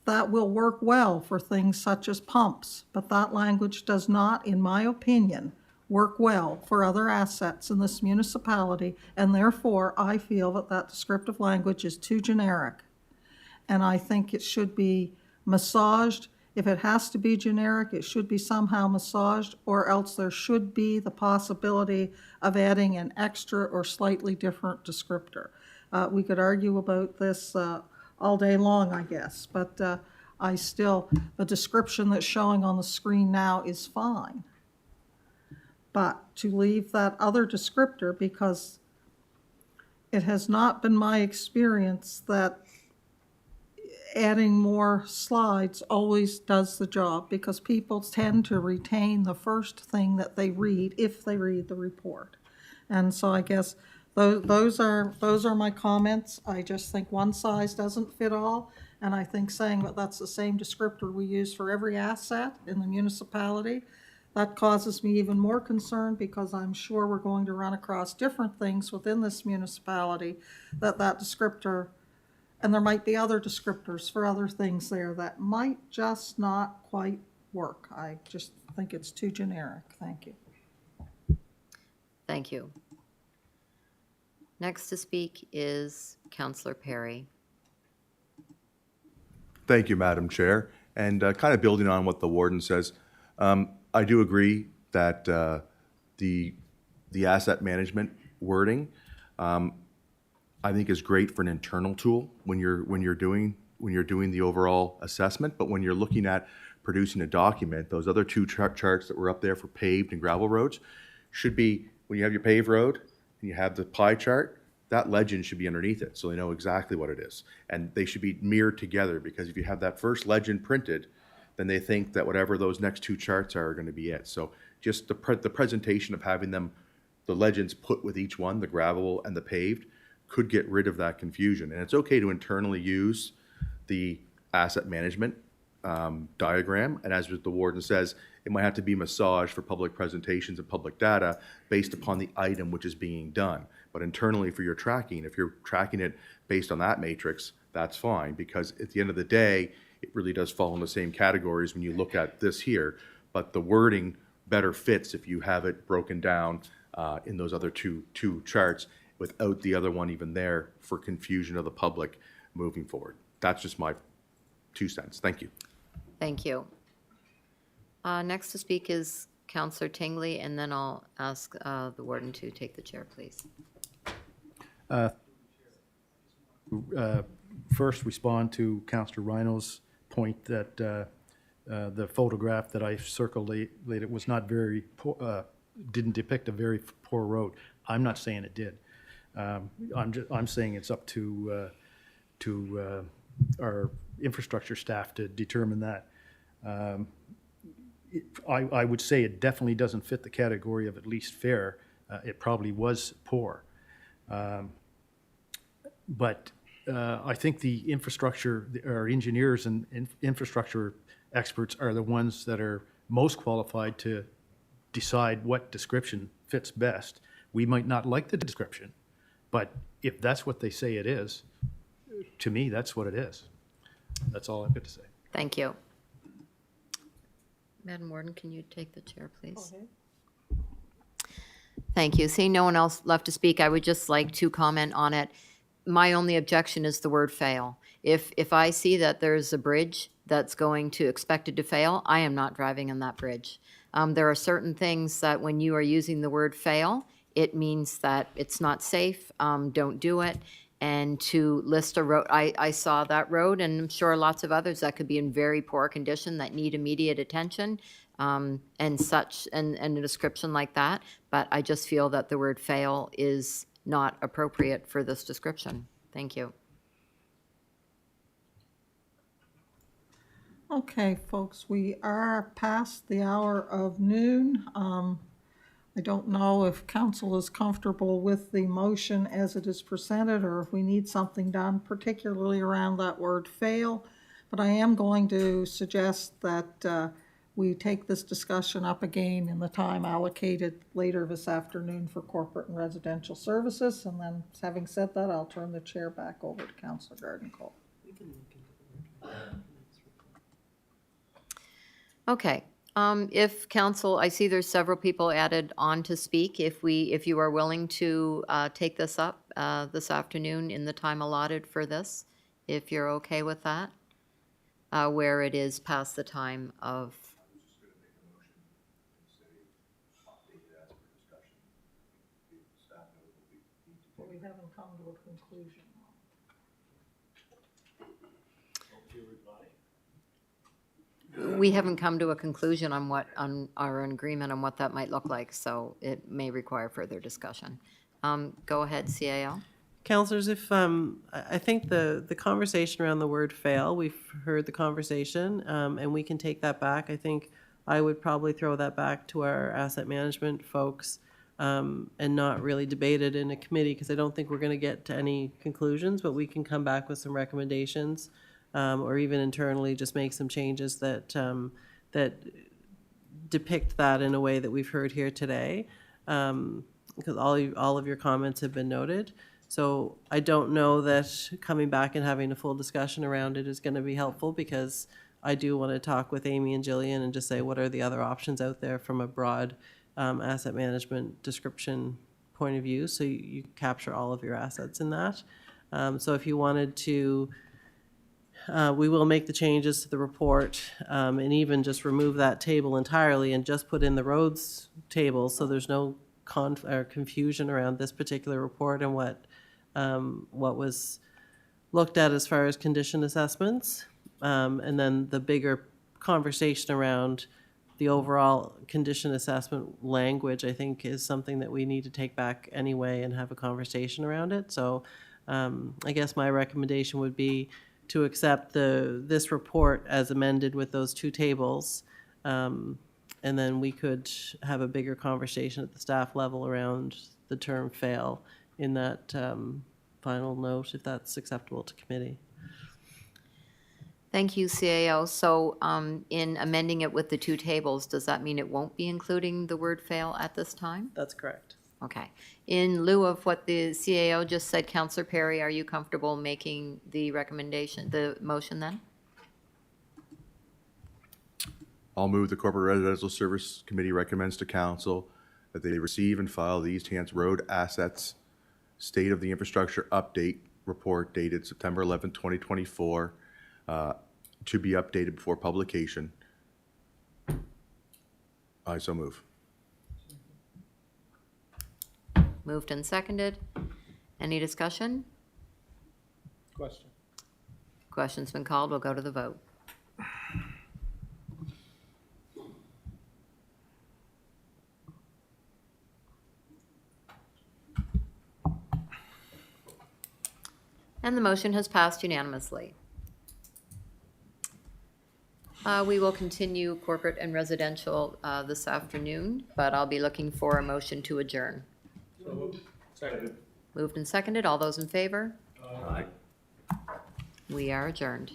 that will work well for things such as pumps. But that language does not, in my opinion, work well for other assets in this municipality, and therefore I feel that that descriptive language is too generic. And I think it should be massaged. If it has to be generic, it should be somehow massaged, or else there should be the possibility of adding an extra or slightly different descriptor. We could argue about this all day long, I guess, but the description that's showing on the screen now is fine. But to leave that other descriptor, because it has not been my experience that adding more slides always does the job, because people tend to retain the first thing that they read if they read the report. And so I guess those are my comments. I just think one size doesn't fit all, and I think saying that that's the same descriptor we use for every asset in the municipality, that causes me even more concern, because I'm sure we're going to run across different things within this municipality that descriptor, and there might be other descriptors for other things there that might just not quite work. I just think it's too generic. Thank you. Thank you. Next to speak is Councillor Perry. Thank you, Madam Chair. And kind of building on what the warden says, I do agree that the asset management wording, I think, is great for an internal tool when you're doing the overall assessment. But when you're looking at producing a document, those other two charts that were up there for paved and gravel roads should be, when you have your paved road and you have the pie chart, that legend should be underneath it, so they know exactly what it is. And they should be mirrored together, because if you have that first legend printed, then they think that whatever those next two charts are going to be it. So just the presentation of having them, the legends put with each one, the gravel and the paved, could get rid of that confusion. And it's okay to internally use the asset management diagram. And as the warden says, it might have to be massaged for public presentations and public data based upon the item which is being done. But internally for your tracking, if you're tracking it based on that matrix, that's fine, because at the end of the day, it really does fall in the same categories when you look at this here. But the wording better fits if you have it broken down in those other two charts without the other one even there for confusion of the public moving forward. That's just my 2 cents. Thank you. Thank you. Next to speak is Councillor Tingley, and then I'll ask the warden to take the chair, please. First, respond to Councillor Rhino's point that the photograph that I circulated was not very poor, didn't depict a very poor road. I'm not saying it did. I'm saying it's up to our infrastructure staff to determine that. I would say it definitely doesn't fit the category of at least fair. It probably was poor. But I think the infrastructure, our engineers and infrastructure experts are the ones that are most qualified to decide what description fits best. We might not like the description, but if that's what they say it is, to me, that's what it is. That's all I've got to say. Thank you. Madam Warden, can you take the chair, please? Okay. Thank you. Seeing no one else left to speak, I would just like to comment on it. My only objection is the word fail. If I see that there's a bridge that's expected to fail, I am not driving on that bridge. There are certain things that when you are using the word fail, it means that it's not safe, don't do it. And to list a road, I saw that road, and I'm sure lots of others that could be in very poor condition that need immediate attention, and such, and a description like that. But I just feel that the word fail is not appropriate for this description. Thank you. Okay, folks, we are past the hour of noon. I don't know if council is comfortable with the motion as it is presented, or if we need something done, particularly around that word fail. But I am going to suggest that we take this discussion up again in the time allocated later this afternoon for corporate and residential services. And then, having said that, I'll turn the chair back over to Councillor Garden-Cole. Okay, if council, I see there's several people added on to speak. If you are willing to take this up this afternoon in the time allotted for this, if you're okay with that, where it is past the time of. But we haven't come to a conclusion. We haven't come to a conclusion on our agreement on what that might look like, so it may require further discussion. Go ahead, CAO. Councillors, if, I think the conversation around the word fail, we've heard the conversation, and we can take that back. I think I would probably throw that back to our asset management folks, and not really debate it in a committee, because I don't think we're going to get to any conclusions, but we can come back with some recommendations, or even internally just make some changes that, that depict that in a way that we've heard here today, because all of your comments have been noted. So I don't know that coming back and having a full discussion around it is going to be helpful, because I do want to talk with Amy and Jillian and just say what are the other options out there from a broad asset management description point of view, so you capture all of your assets in that. So if you wanted to, we will make the changes to the report, and even just remove that table entirely and just put in the roads table, so there's no confusion around this particular report and what was looked at as far as condition assessments. And then the bigger conversation around the overall condition assessment language, I think, is something that we need to take back anyway and have a conversation around it. So I guess my recommendation would be to accept this report as amended with those two tables. And then we could have a bigger conversation at the staff level around the term fail in that final note, if that's acceptable to committee. Thank you, CAO. So in amending it with the two tables, does that mean it won't be including the word fail at this time? That's correct. Okay. In lieu of what the CAO just said, Councillor Perry, are you comfortable making the recommendation, the motion then? I'll move the Corporate Residential Service Committee recommends to council that they receive and file the East Hants Road Assets State of the Infrastructure Update Report dated September 11, 2024, to be updated before publication. I so move. Moved and seconded. Any discussion? Question. Question's been called. We'll go to the vote. And the motion has passed unanimously. We will continue corporate and residential this afternoon, but I'll be looking for a motion to adjourn. Second. Moved and seconded. All those in favor? Aye. We are adjourned.